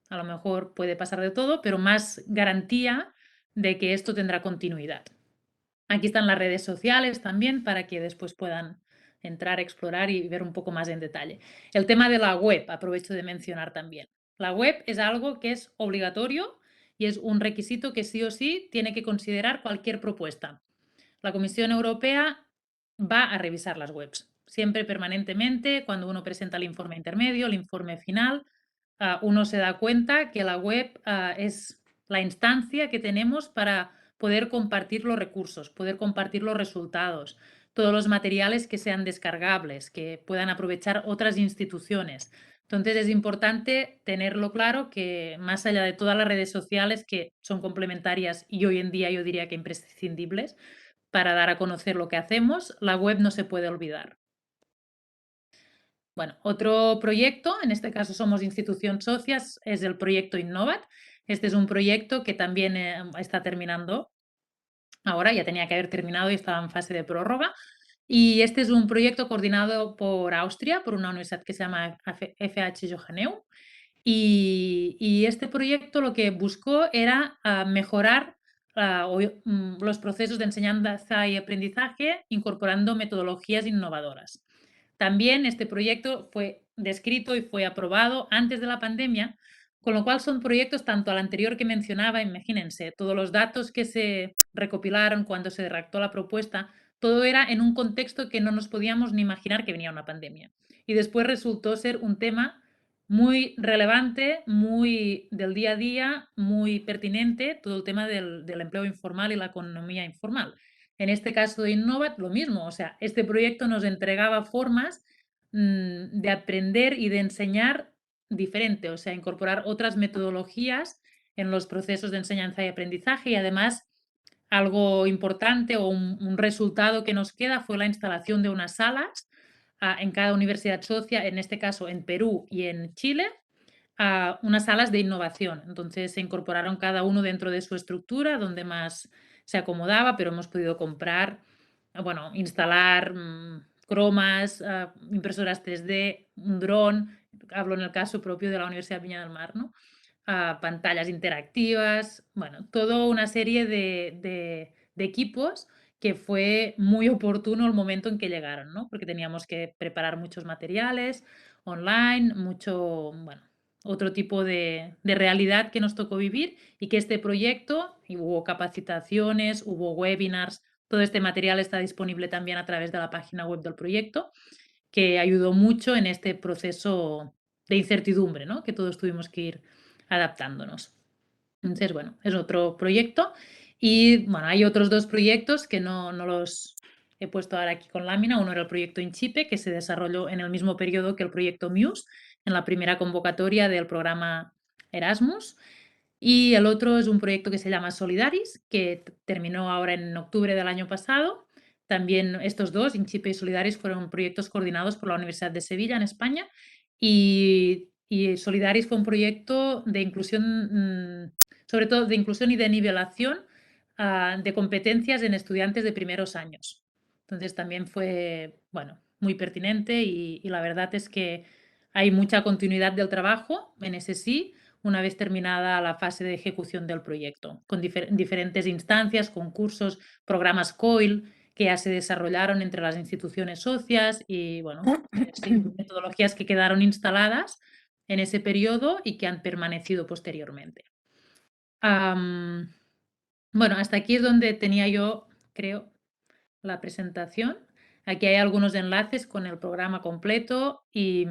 a lo mejor puede pasar de todo, pero más garantía de que esto tendrá continuidad. Aquí están las redes sociales también para que después puedan entrar, explorar y ver un poco más en detalle. El tema de la web, aprovecho de mencionar también. La web es algo que es obligatorio y es un requisito que sí o sí tiene que considerar cualquier propuesta. La Comisión Europea va a revisar las webs, siempre permanentemente, cuando uno presenta el informe intermedio, el informe final, uno se da cuenta que la web es la instancia que tenemos para poder compartir los recursos, poder compartir los resultados, todos los materiales que sean descargables, que puedan aprovechar otras instituciones. Entonces es importante tenerlo claro que más allá de todas las redes sociales que son complementarias y hoy en día yo diría que imprescindibles, para dar a conocer lo que hacemos, la web no se puede olvidar. Bueno, otro proyecto, en este caso somos institución socias, es el proyecto Innovat. Este es un proyecto que también está terminando ahora, ya tenía que haber terminado y estaba en fase de prórroga. Y este es un proyecto coordinado por Austria, por una universidad que se llama FH Johanneum. Y este proyecto lo que buscó era mejorar los procesos de enseñanza y aprendizaje incorporando metodologías innovadoras. También este proyecto fue descrito y fue aprobado antes de la pandemia, con lo cual son proyectos tanto al anterior que mencionaba, imagínense, todos los datos que se recopilaron cuando se redactó la propuesta, todo era en un contexto que no nos podíamos ni imaginar que venía una pandemia. Y después resultó ser un tema muy relevante, muy del día a día, muy pertinente, todo el tema del empleo informal y la economía informal. En este caso de Innovat, lo mismo, o sea, este proyecto nos entregaba formas de aprender y de enseñar diferente, o sea, incorporar otras metodologías en los procesos de enseñanza y aprendizaje y además algo importante o un resultado que nos queda fue la instalación de unas salas en cada universidad socia, en este caso en Perú y en Chile, unas salas de innovación. Entonces se incorporaron cada uno dentro de su estructura, donde más se acomodaba, pero hemos podido comprar, bueno, instalar cromas, impresoras 3D, un dron, hablo en el caso propio de la Universidad de Viña del Mar, ¿no? Pantallas interactivas, bueno, toda una serie de equipos que fue muy oportuno el momento en que llegaron, ¿no? Porque teníamos que preparar muchos materiales online, mucho, bueno, otro tipo de realidad que nos tocó vivir y que este proyecto, y hubo capacitaciones, hubo webinars, todo este material está disponible también a través de la página web del proyecto, que ayudó mucho en este proceso de incertidumbre, ¿no? Que todos tuvimos que ir adaptándonos. Entonces, bueno, es otro proyecto. Y bueno, hay otros dos proyectos que no los he puesto ahora aquí con lámina. Uno era el proyecto Inchipe, que se desarrolló en el mismo periodo que el proyecto Muse, en la primera convocatoria del programa Erasmus. Y el otro es un proyecto que se llama Solidaris, que terminó ahora en octubre del año pasado. También estos dos, Inchipe y Solidaris, fueron proyectos coordinados por la Universidad de Sevilla, en España. Y Solidaris fue un proyecto de inclusión, sobre todo de inclusión y de nivelación de competencias en estudiantes de primeros años. Entonces también fue, bueno, muy pertinente y la verdad es que hay mucha continuidad del trabajo en ese sí, una vez terminada la fase de ejecución del proyecto, con diferentes instancias, concursos, programas COIL que ya se desarrollaron entre las instituciones socias y, bueno, sí, metodologías que quedaron instaladas en ese periodo y que han permanecido posteriormente. Bueno, hasta aquí es donde tenía yo, creo, la presentación. Aquí hay algunos enlaces con el programa completo y,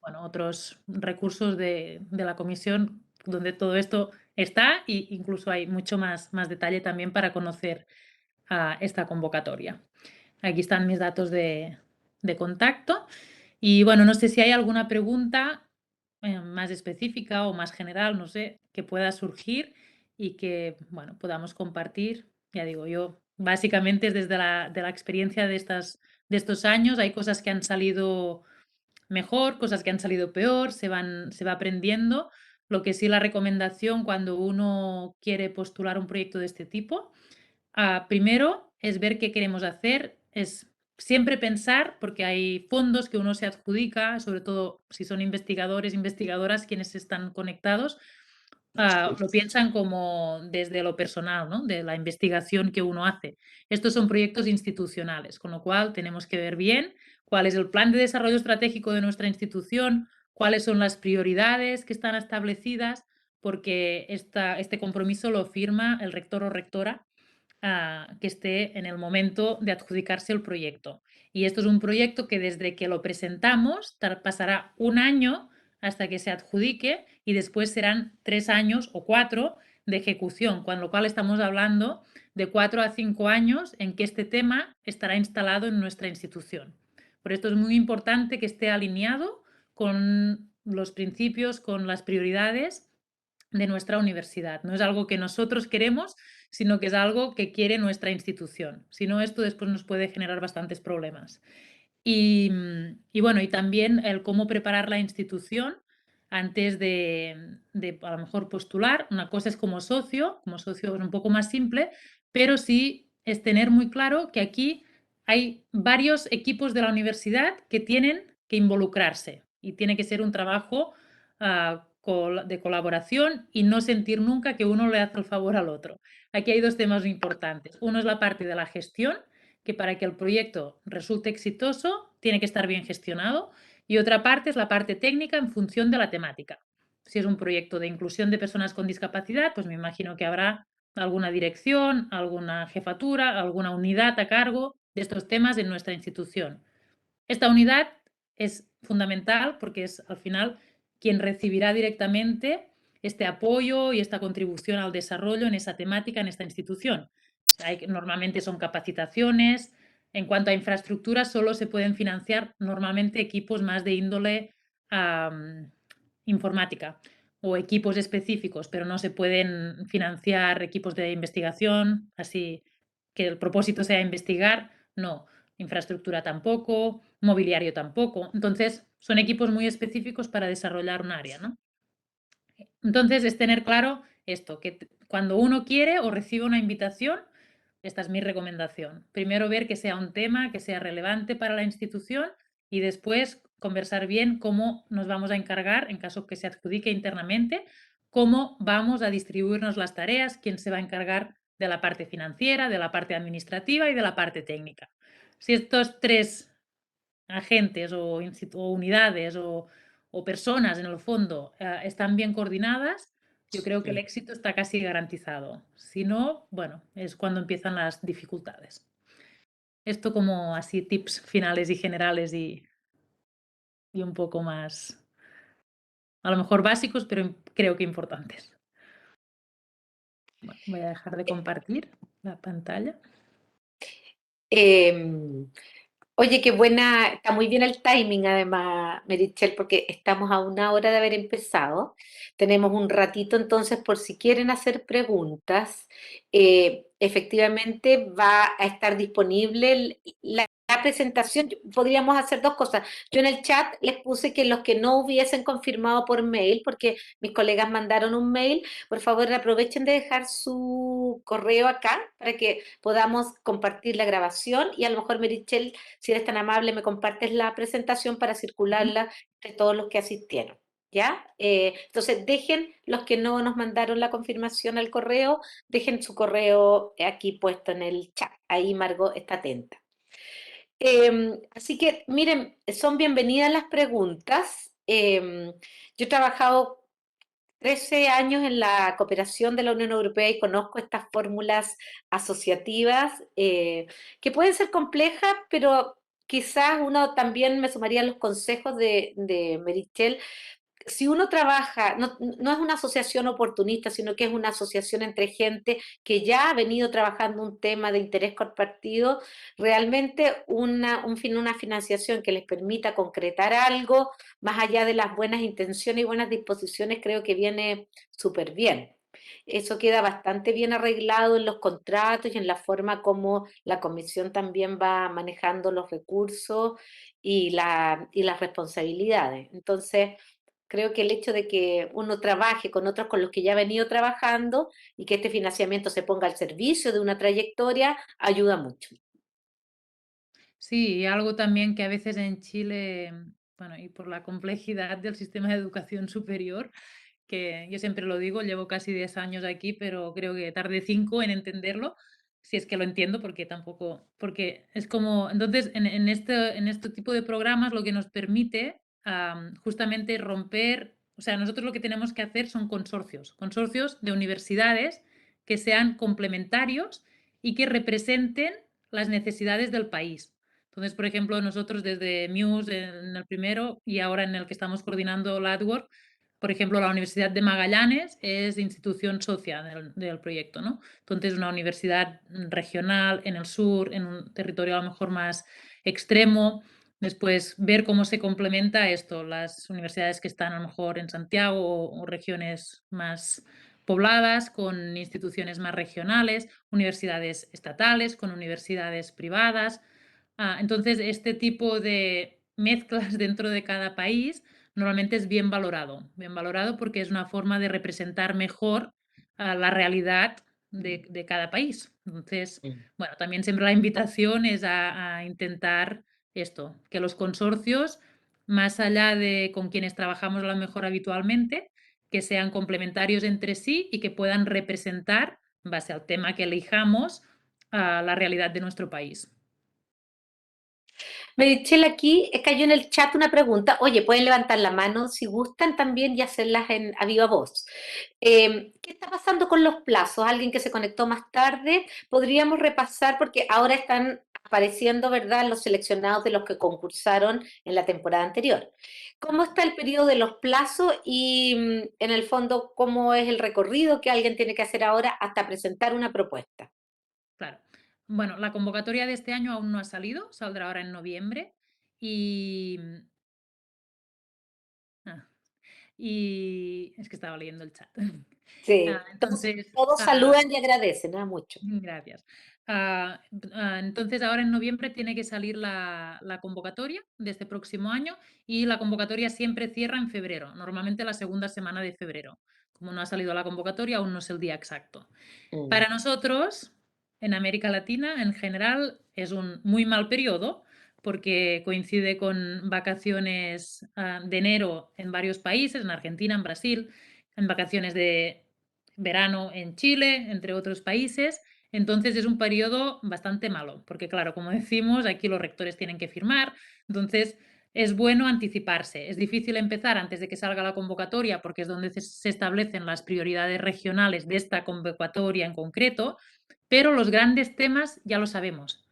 bueno, otros recursos de la comisión donde todo esto está e incluso hay mucho más detalle también para conocer esta convocatoria. Aquí están mis datos de contacto y, bueno, no sé si hay alguna pregunta más específica o más general, no sé, que pueda surgir y que, bueno, podamos compartir. Ya digo, yo básicamente es desde la experiencia de estos años, hay cosas que han salido mejor, cosas que han salido peor, se va aprendiendo. Lo que sí la recomendación cuando uno quiere postular un proyecto de este tipo, primero es ver qué queremos hacer, es siempre pensar, porque hay fondos que uno se adjudica, sobre todo si son investigadores, investigadoras quienes están conectados, lo piensan como desde lo personal, ¿no? De la investigación que uno hace. Estos son proyectos institucionales, con lo cual tenemos que ver bien cuál es el plan de desarrollo estratégico de nuestra institución, cuáles son las prioridades que están establecidas, porque este compromiso lo firma el rector o rectora que esté en el momento de adjudicarse el proyecto. Y esto es un proyecto que desde que lo presentamos pasará un año hasta que se adjudique y después serán 3 años o 4 de ejecución, con lo cual estamos hablando de 4 a 5 años en que este tema estará instalado en nuestra institución. Por esto es muy importante que esté alineado con los principios, con las prioridades de nuestra universidad. No es algo que nosotros queremos, sino que es algo que quiere nuestra institución. Si no, esto después nos puede generar bastantes problemas. Y bueno, y también el cómo preparar la institución antes de a lo mejor postular. Una cosa es como socio es un poco más simple, pero sí es tener muy claro que aquí hay varios equipos de la universidad que tienen que involucrarse y tiene que ser un trabajo de colaboración y no sentir nunca que uno le hace el favor al otro. Aquí hay dos temas importantes. Uno es la parte de la gestión, que para que el proyecto resulte exitoso tiene que estar bien gestionado, y otra parte es la parte técnica en función de la temática. Si es un proyecto de inclusión de personas con discapacidad, pues me imagino que habrá alguna dirección, alguna jefatura, alguna unidad a cargo de estos temas en nuestra institución. Esta unidad es fundamental porque es al final quien recibirá directamente este apoyo y esta contribución al desarrollo en esa temática en esta institución. Normalmente son capacitaciones. En cuanto a infraestructura, solo se pueden financiar normalmente equipos más de índole informática o equipos específicos, pero no se pueden financiar equipos de investigación, así que el propósito sea investigar, no. Infraestructura tampoco, mobiliario tampoco. Entonces, son equipos muy específicos para desarrollar un área, ¿no? Entonces, es tener claro esto, que cuando uno quiere o recibe una invitación, esta es mi recomendación. Primero ver que sea un tema que sea relevante para la institución y después conversar bien cómo nos vamos a encargar, en caso que se adjudique internamente, cómo vamos a distribuirnos las tareas, quién se va a encargar de la parte financiera, de la parte administrativa y de la parte técnica. Si estos 3 agentes o unidades o personas en el fondo están bien coordinadas, yo creo que el Mm. éxito está casi garantizado. Si no, bueno, es cuando empiezan las dificultades. Esto como así tips finales y generales y un poco más, a lo mejor básicos, pero creo que importantes. Bueno, voy a dejar de compartir la pantalla. Em, Oye, qué buena, está muy bien el timing además, Merichel, porque estamos a una hora de haber empezado. Tenemos un ratito entonces por si quieren hacer preguntas. Efectivamente va a estar disponible la presentación. Podríamos hacer dos cosas. Yo en el chat les puse que los que no hubiesen confirmado por mail, porque mis colegas mandaron un mail, por favor aprovechen de dejar su correo acá para que podamos compartir la grabación y a lo mejor Merichel, si eres tan amable, me compartes la presentación para Ujú. circularla entre todos los que asistieron. ¿Ya? Entonces, dejen los que no nos mandaron la confirmación al correo, dejen su correo aquí puesto en el chat. Ahí Margot está atenta. Así que, miren, son bienvenidas las preguntas. Yo he trabajado 13 años en la cooperación de la Unión Europea y conozco estas fórmulas asociativas que pueden ser complejas, pero quizás uno también me sumaría a los consejos de Merichel. Si uno trabaja, no es una asociación oportunista, sino que es una asociación entre gente que ya ha venido trabajando un tema de interés compartido, realmente una financiación que les permita concretar algo, más allá de las buenas intenciones y buenas disposiciones, creo que viene súper bien. Eso queda bastante bien arreglado en los contratos y en la forma como la comisión también va manejando los recursos y las responsabilidades. Entonces, creo que el hecho de que uno trabaje con otros con los que ya ha venido trabajando y que este financiamiento se ponga al servicio de una trayectoria ayuda mucho. Sí, y algo también que a veces en Chile, bueno, y por la complejidad del sistema de educación superior, que yo siempre lo digo, llevo casi 10 años aquí, pero creo que tardé 5 en entenderlo, si es que lo entiendo, porque tampoco, porque es como, entonces, en este tipo de programas lo que nos permite justamente romper, o sea, nosotros lo que tenemos que hacer son consorcios de universidades que sean complementarios y que representen las necesidades del país. Entonces, por ejemplo, nosotros desde Muse en el primero y ahora en el que estamos coordinando LabWork, por ejemplo, la Universidad de Magallanes es institución socia del proyecto, ¿no? Entonces, una universidad regional en el sur, en un territorio a lo mejor más extremo. Después, ver cómo se complementa esto, las universidades que están a lo mejor en Santiago o regiones más pobladas, con instituciones más regionales, universidades estatales, con universidades privadas. Entonces, este tipo de mezclas dentro de cada país normalmente es bien valorado porque es una forma de representar mejor la realidad de cada país. Entonces, Mm. bueno, también siempre la invitación es a intentar esto, que los consorcios, más allá de con quienes trabajamos a lo mejor habitualmente, que sean complementarios entre sí y que puedan representar, en base al tema que elijamos, a la realidad de nuestro país. Merichel, aquí cayó en el chat una pregunta. Oye, pueden levantar la mano si gustan también y hacerlas a viva voz. ¿Qué está pasando con los plazos? Alguien que se conectó más tarde, podríamos repasar porque ahora están apareciendo, ¿verdad?, los seleccionados de los que concursaron en la temporada anterior. ¿Cómo está el periodo de los plazos y, en el fondo, cómo es el recorrido que alguien tiene que hacer ahora hasta presentar una propuesta? Claro. Bueno, la convocatoria de este año aún no ha salido, saldrá ahora en noviembre y, ah, y es que estaba leyendo el chat. Sí, Entonces, todos saludan y agradecen, mucho. gracias. Entonces, ahora en noviembre tiene que salir la convocatoria de este próximo año y la convocatoria siempre cierra en febrero, normalmente la segunda semana de febrero. Como no ha salido la convocatoria, aún no sé el día exacto. Mm. Para nosotros, en América Latina, en general, es un muy mal periodo porque coincide con vacaciones de enero en varios países, en Argentina, en Brasil, en vacaciones de verano en Chile, entre otros países. Entonces es un periodo bastante malo, porque claro, como decimos, aquí los rectores tienen que firmar, entonces es bueno anticiparse. Es difícil empezar antes de que salga la convocatoria porque es donde se establecen las prioridades regionales de esta convocatoria en concreto, pero los grandes temas ya lo sabemos.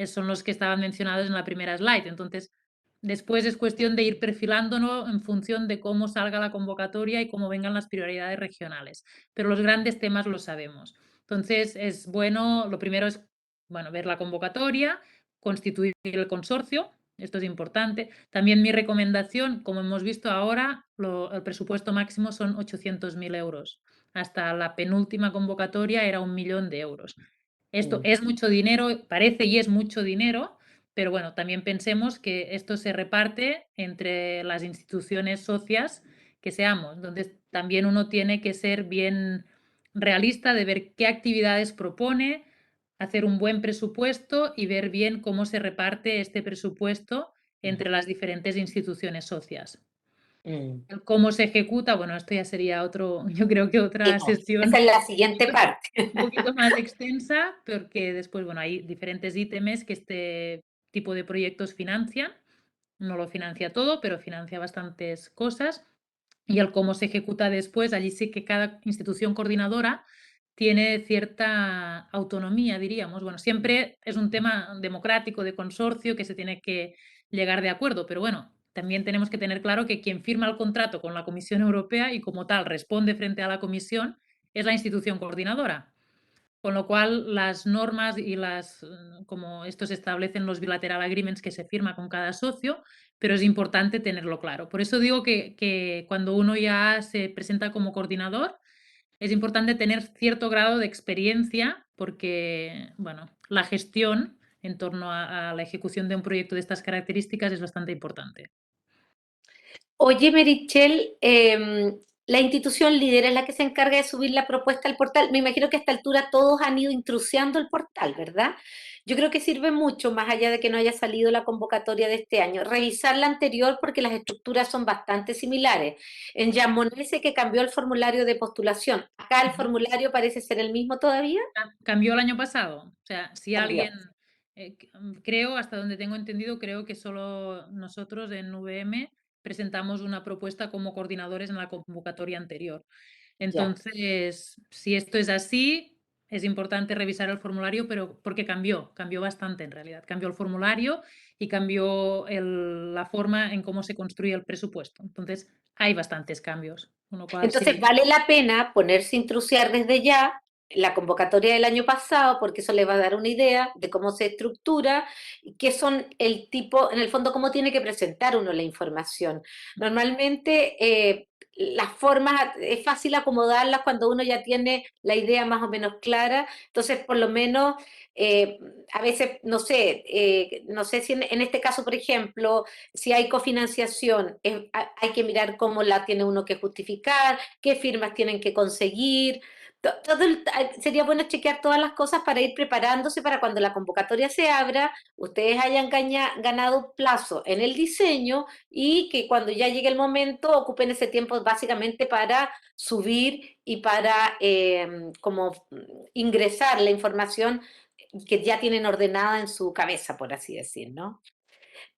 Son los que estaban mencionados en la primera slide. Entonces, después es cuestión de ir perfilándonos en función de cómo salga la convocatoria y cómo vengan las prioridades regionales. Pero los grandes temas los sabemos. Entonces, es bueno, lo primero es, bueno, ver la convocatoria, constituir el consorcio, esto es importante. También mi recomendación, como hemos visto ahora, el presupuesto máximo son 800.000 euros. Hasta la penúltima convocatoria era 1 millón de euros. Esto Mm, es mucho dinero, parece y es mucho dinero, pero bueno, también pensemos que esto se reparte entre las instituciones socias que seamos. Entonces, también uno tiene que ser bien realista de ver qué actividades propone, hacer un buen presupuesto y ver bien cómo se reparte este presupuesto mm, entre las diferentes instituciones socias. mm. El cómo se ejecuta, bueno, esto ya sería otro, yo creo que Sí, otra po, esa sesión es la siguiente parte. un poquito más extensa, porque después, bueno, hay diferentes ítems que este tipo de proyectos financian. No lo financia todo, pero financia bastantes cosas. Y el cómo se ejecuta después, allí sí que cada institución coordinadora tiene cierta autonomía, diríamos. Bueno, siempre es un tema democrático de consorcio que se tiene que llegar de acuerdo, pero bueno, también tenemos que tener claro que quien firma el contrato con la Comisión Europea y como tal responde frente a la Comisión es la institución coordinadora. Con lo cual, las normas y como esto se establece en los bilateral agreements que se firma con cada socio, pero es importante tenerlo claro. Por eso digo que cuando uno ya se presenta como coordinador, es importante tener cierto grado de experiencia porque, bueno, la gestión en torno a la ejecución de un proyecto de estas características es bastante importante. Oye, Merichel, la institución líder es la que se encarga de subir la propuesta al portal. Me imagino que a esta altura todos han ido intrusiando el portal, ¿verdad? Yo creo que sirve mucho, más allá de que no haya salido la convocatoria de este año, revisar la anterior porque las estructuras son bastante similares. En Jean Monnet sé que cambió el formulario de postulación. Acá el Ujú. formulario parece ser el mismo todavía. Cambió el año pasado. O sea, si Cambió. alguien, creo, hasta donde tengo entendido, creo que solo nosotros en VM presentamos una propuesta como coordinadores en la convocatoria anterior. Ya. Entonces, si esto es así, es importante revisar el formulario, pero porque cambió bastante en realidad. Cambió el formulario y cambió la forma en cómo se construye el presupuesto. Entonces, hay bastantes cambios, con lo cual Entonces sí. vale la pena ponerse a intrusiar desde ya la convocatoria del año pasado, porque eso le va a dar una idea de cómo se estructura y qué son el tipo, en el fondo, cómo tiene que presentar uno la información. Normalmente las formas es fácil acomodarlas cuando uno ya tiene la idea más o menos clara, entonces por lo menos eh, a veces, no sé si en este caso, por ejemplo, si hay cofinanciación, hay que mirar cómo la tiene uno que justificar, qué firmas tienen que conseguir. Sería bueno chequear todas las cosas para ir preparándose para cuando la convocatoria se abra, ustedes hayan ganado un plazo en el diseño y que cuando ya llegue el momento ocupen ese tiempo básicamente para subir y para como ingresar la información que ya tienen ordenada en su cabeza, por así decir, ¿no? Sí.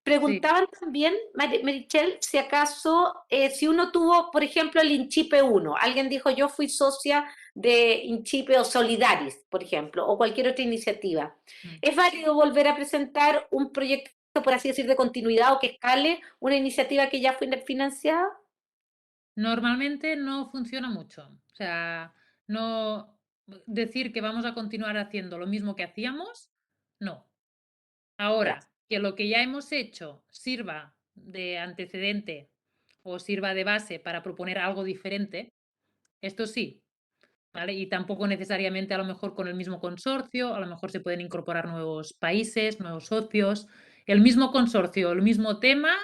Preguntaban también, Merichel, si acaso, si uno tuvo, por ejemplo, el Inchipe 1, alguien dijo yo fui socia de Inchipe o Solidaris, por ejemplo, o cualquier otra iniciativa. Mm. ¿Es válido volver a presentar un proyecto, por así decir, de continuidad o que escale una iniciativa que ya fue financiada? Normalmente no funciona mucho. O sea, no decir que vamos a continuar haciendo lo mismo que hacíamos, no. Ya. Ahora, que lo que ya hemos hecho sirva de antecedente o sirva de base para proponer algo diferente, esto sí, ¿vale? Y tampoco necesariamente a lo mejor con el mismo consorcio, a lo mejor se pueden incorporar nuevos países, nuevos socios, el mismo consorcio, el mismo tema,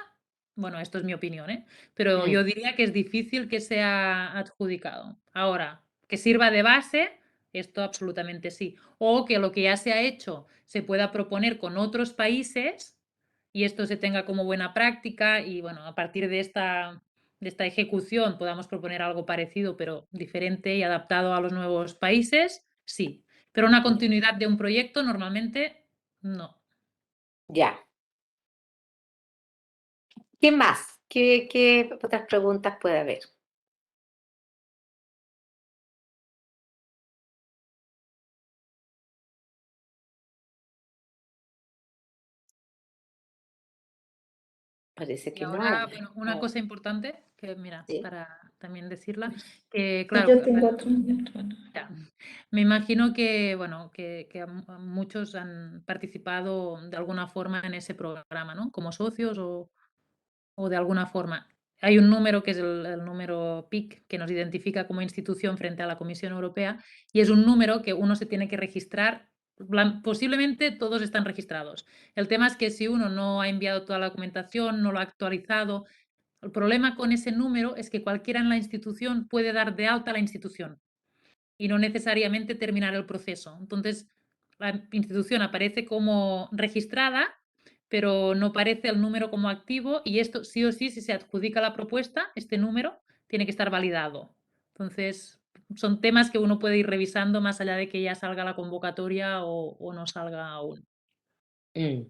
bueno, esto es mi opinión, ¿eh? Pero Mm. yo diría que es difícil que sea adjudicado. Ahora, que sirva de base, esto absolutamente sí. O que lo que ya se ha hecho se pueda proponer con otros países y esto se tenga como buena práctica y bueno, a partir de esta ejecución podamos proponer algo parecido, pero diferente y adaptado a los nuevos países, sí. Pero una continuidad de un proyecto normalmente no. Ya. ¿Qué más? ¿Qué otras preguntas puede haber? Parece Y que no hay ahora, más. bueno, A una ver, cosa importante que, mira, sí. para también decirla, que Y claro, yo tengo otro. ya, me imagino que, bueno, que a muchos han participado de alguna forma en ese programa, ¿no? Como socios o de alguna forma. Hay un número que es el número PIC, que nos identifica como institución frente a la Comisión Europea, y es un número que uno se tiene que registrar. Posiblemente todos están registrados. El tema es que si uno no ha enviado toda la documentación, no lo ha actualizado, el problema con ese número es que cualquiera en la institución puede dar de alta la institución y no necesariamente terminar el proceso. Entonces, la institución aparece como registrada, pero no aparece el número como activo y esto sí o sí, si se adjudica la propuesta, este número tiene que estar validado. Entonces, son temas que uno puede ir revisando más allá de que ya salga la convocatoria o no salga aún. Mm.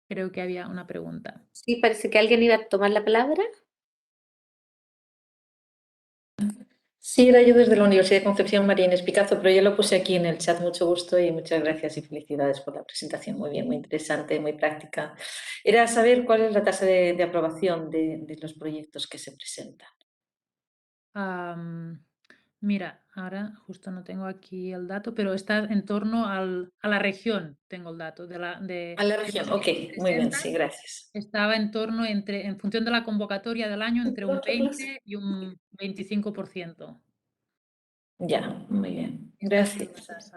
Creo que había una pregunta. Sí, parece que alguien iba a tomar la palabra. Sí, era yo desde la Universidad de Concepción, María Inés Picazo, pero ya lo puse aquí en el chat. Mucho gusto y muchas gracias y felicidades por la presentación. Muy bien, muy interesante, muy práctica. Era saber cuál es la tasa de aprobación de los proyectos que se presentan. Am, Mira, ahora justo no tengo aquí el dato, pero está en torno a la región, tengo el dato A la de región, los que ok, se muy bien, presentan. sí, gracias. Estaba en torno en función de la convocatoria del año, entre un 20 y un 25%. Ya, muy bien, Esta ha sido gracias.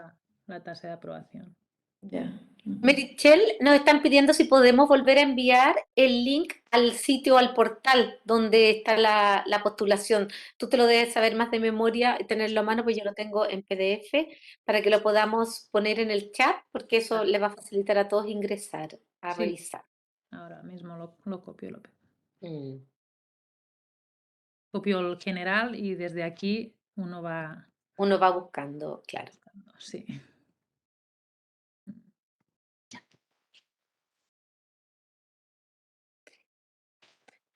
la tasa de aprobación. Ya. Merichel, nos están pidiendo si podemos volver a enviar el link al sitio, al portal donde está la postulación. Tú te lo debes saber más de memoria y tenerlo a mano, pues yo lo tengo en PDF para que lo podamos poner en el chat, porque eso Vale. le va a facilitar a todos ingresar, a Sí, revisar. ahora mismo lo copio, Mm. copio el general y desde aquí uno va Uno va buscando, claro. buscando. Sí.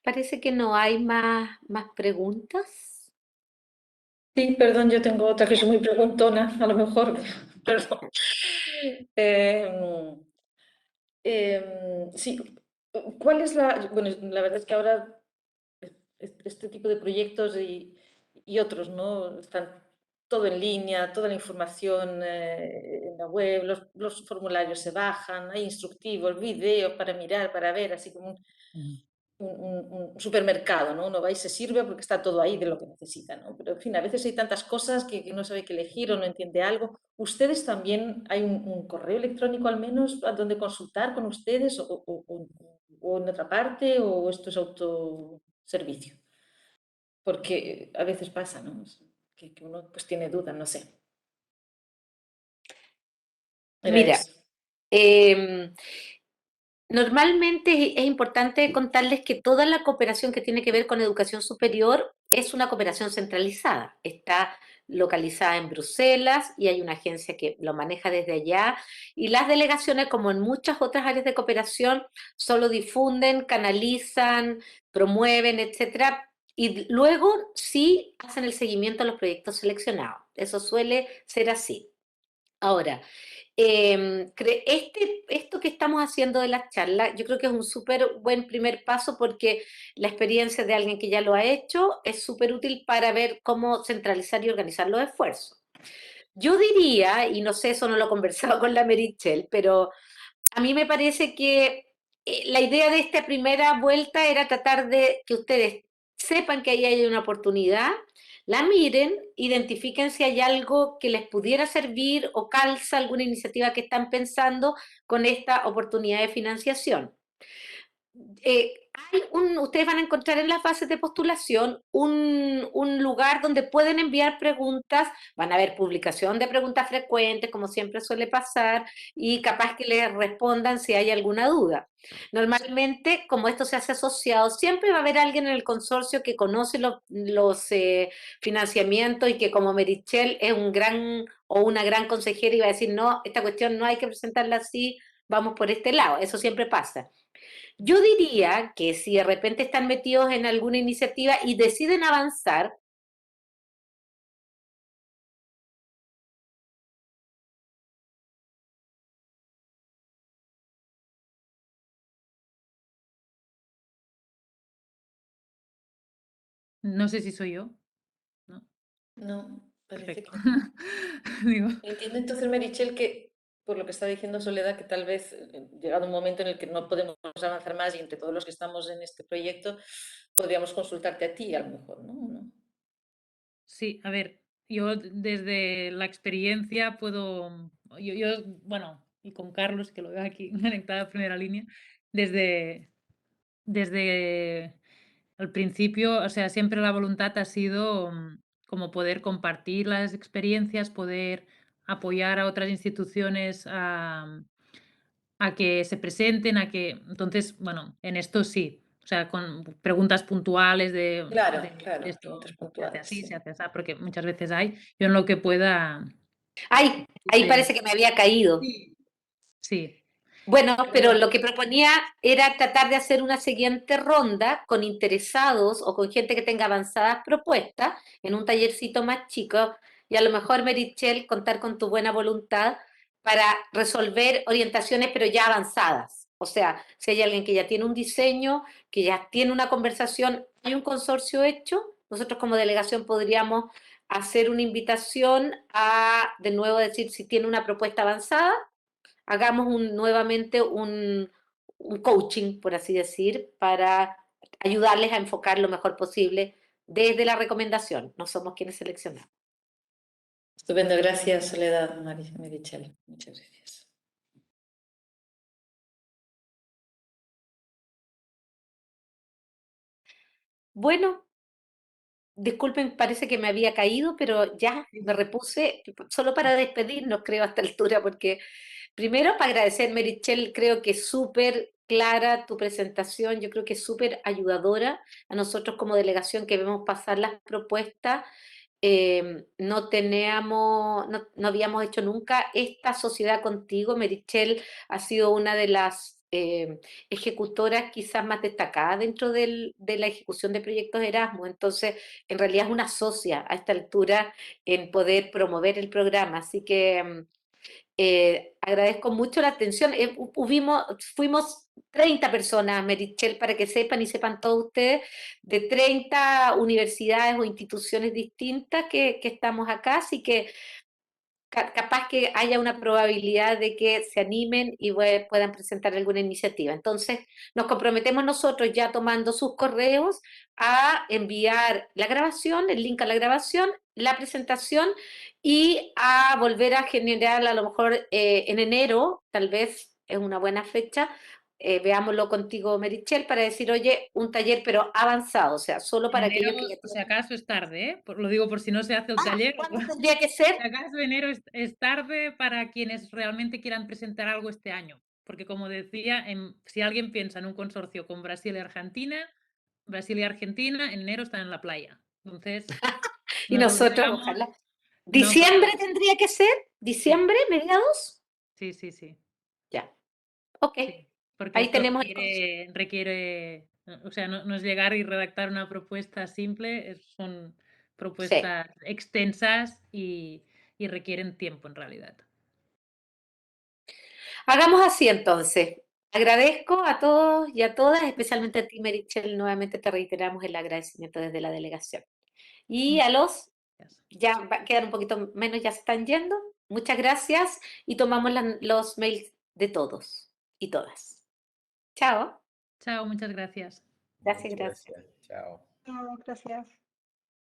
Parece que no hay más preguntas. Sí, perdón, yo tengo otra que soy muy preguntona, a lo mejor, perdón. Em, sí, ¿cuál es la...? Bueno, la verdad es que ahora este tipo de proyectos y otros, ¿no? Están todo en línea, toda la información en la web, los formularios se bajan, hay instructivos, vídeos para mirar, para ver, así como un supermercado, ¿no? Uno va y se sirve porque está todo ahí de lo que necesita, ¿no? Pero, en fin, a veces hay tantas cosas que no sabe qué elegir o no entiende algo. ¿Ustedes también, hay un correo electrónico al menos a donde consultar con ustedes o en otra parte o esto es autoservicio? Porque a veces pasa, ¿no? Que uno pues tiene dudas, no sé. Era Mira, eso. em, normalmente es importante contarles que toda la cooperación que tiene que ver con educación superior es una cooperación centralizada. Está localizada en Bruselas y hay una agencia que lo maneja desde allá. Y las delegaciones, como en muchas otras áreas de cooperación, solo difunden, canalizan, promueven, etcétera. Y luego sí hacen el seguimiento a los proyectos seleccionados. Eso suele ser así. Ahora, esto que estamos haciendo de las charlas, yo creo que es un súper buen primer paso porque la experiencia de alguien que ya lo ha hecho es súper útil para ver cómo centralizar y organizar los esfuerzos. Yo diría, y no sé, eso no lo he conversado con la Merichel, pero a mí me parece que la idea de esta primera vuelta era tratar de que ustedes sepan que ahí hay una oportunidad, la miren, identifiquen si hay algo que les pudiera servir o calza alguna iniciativa que están pensando con esta oportunidad de financiación. Ustedes van a encontrar en las bases de postulación un lugar donde pueden enviar preguntas, van a haber publicación de preguntas frecuentes, como siempre suele pasar, y capaz que les respondan si hay alguna duda. Normalmente, como esto se hace asociado, siempre va a haber alguien en el consorcio que conoce los financiamientos y que como Merichel es un gran o una gran consejera y va a decir, no, esta cuestión no hay que presentarla así, vamos por este lado, eso siempre pasa. Yo diría que si de repente están metidos en alguna iniciativa y deciden avanzar, No sé si soy yo, ¿no? No, parece Perfecto. que no. Digo, Entiendo entonces, Merichel, que por lo que está diciendo Soledad, que tal vez llegado un momento en el que no podemos avanzar más y entre todos los que estamos en este proyecto, podríamos consultarte a ti a lo mejor, ¿no? ¿No? sí, a ver, yo desde la experiencia puedo, bueno, y con Carlos, que lo veo aquí conectado a primera línea, desde el principio, o sea, siempre la voluntad ha sido como poder compartir las experiencias, poder apoyar a otras instituciones a que se presenten, a que entonces, bueno, en esto sí, o sea, con preguntas puntuales Claro, de claro, esto preguntas se hace puntuales, así, sí. se hace así, porque muchas veces hay, yo en lo que pueda ay, ahí te parece que me había caído. sí, Bueno, Pero pero bueno, lo que proponía era tratar de hacer una siguiente ronda con interesados o con gente que tenga avanzadas propuestas en un tallercito más chico y a lo mejor, Merichel, contar con tu buena voluntad para resolver orientaciones pero ya avanzadas. O sea, si hay alguien que ya tiene un diseño, que ya tiene una conversación, hay un consorcio hecho, nosotros como delegación podríamos hacer una invitación a, de nuevo, decir si tiene una propuesta avanzada hagamos nuevamente un coaching, por así decir, para ayudarles a enfocar lo mejor posible desde la recomendación. No somos quienes seleccionamos. estupendo, gracias Soledad, Merichel, muchas gracias. Bueno, disculpen, parece que me había caído, pero ya me repuse solo para despedirnos, creo, a esta altura, porque primero para agradecer, Merichel, creo que es súper clara tu presentación, yo creo que es súper ayudadora a nosotros como delegación que vemos pasar las propuestas. No habíamos hecho nunca esta sociedad contigo. Merichel ha sido una de las ejecutoras quizás más destacadas dentro de la ejecución de proyectos Erasmus. Entonces, en realidad es una socia a esta altura en poder promover el programa. Así que agradezco mucho la atención. Fuimos 30 personas, Merichel, para que sepan y sepan todos ustedes, de 30 universidades o instituciones distintas que estamos acá, así que capaz que haya una probabilidad de que se animen y puedan presentar alguna iniciativa. Entonces, nos comprometemos nosotros ya tomando sus correos a enviar la grabación, el link a la grabación, la presentación y a volver a generar a lo mejor en enero, tal vez es una buena fecha. Veámoslo contigo, Merichel, para decir, oye, un taller pero avanzado, o sea, solo en para enero, aquellos que ya si tienen... acaso es tarde, lo digo por si no se hace el taller. ¿Cuándo tendría que ser? Si acaso enero es tarde para quienes realmente quieran presentar algo este año, porque como decía, si alguien piensa en un consorcio con Brasil y Argentina en enero están en la playa. Entonces, Y nosotros nosotros, llegamos, ojalá. no ¿Diciembre podemos. tendría que ser? Sí, ¿Diciembre, mediados? sí, sí, sí, Ya, ok. sí, porque Ahí esto tenemos el requiere, o sea, no es llegar y redactar una propuesta simple, son sí. propuestas extensas y requieren tiempo en realidad. Hagamos así entonces. Agradezco a todos y a todas, especialmente a ti, Merichel, nuevamente te reiteramos el agradecimiento desde la delegación. Y a Muchas los, gracias. ya quedan un poquito menos, ya se están yendo. Muchas gracias y tomamos los mails de todos y todas. Chao. Chao, muchas gracias. Gracias, Muchas gracias. gracias. Chao. No, gracias.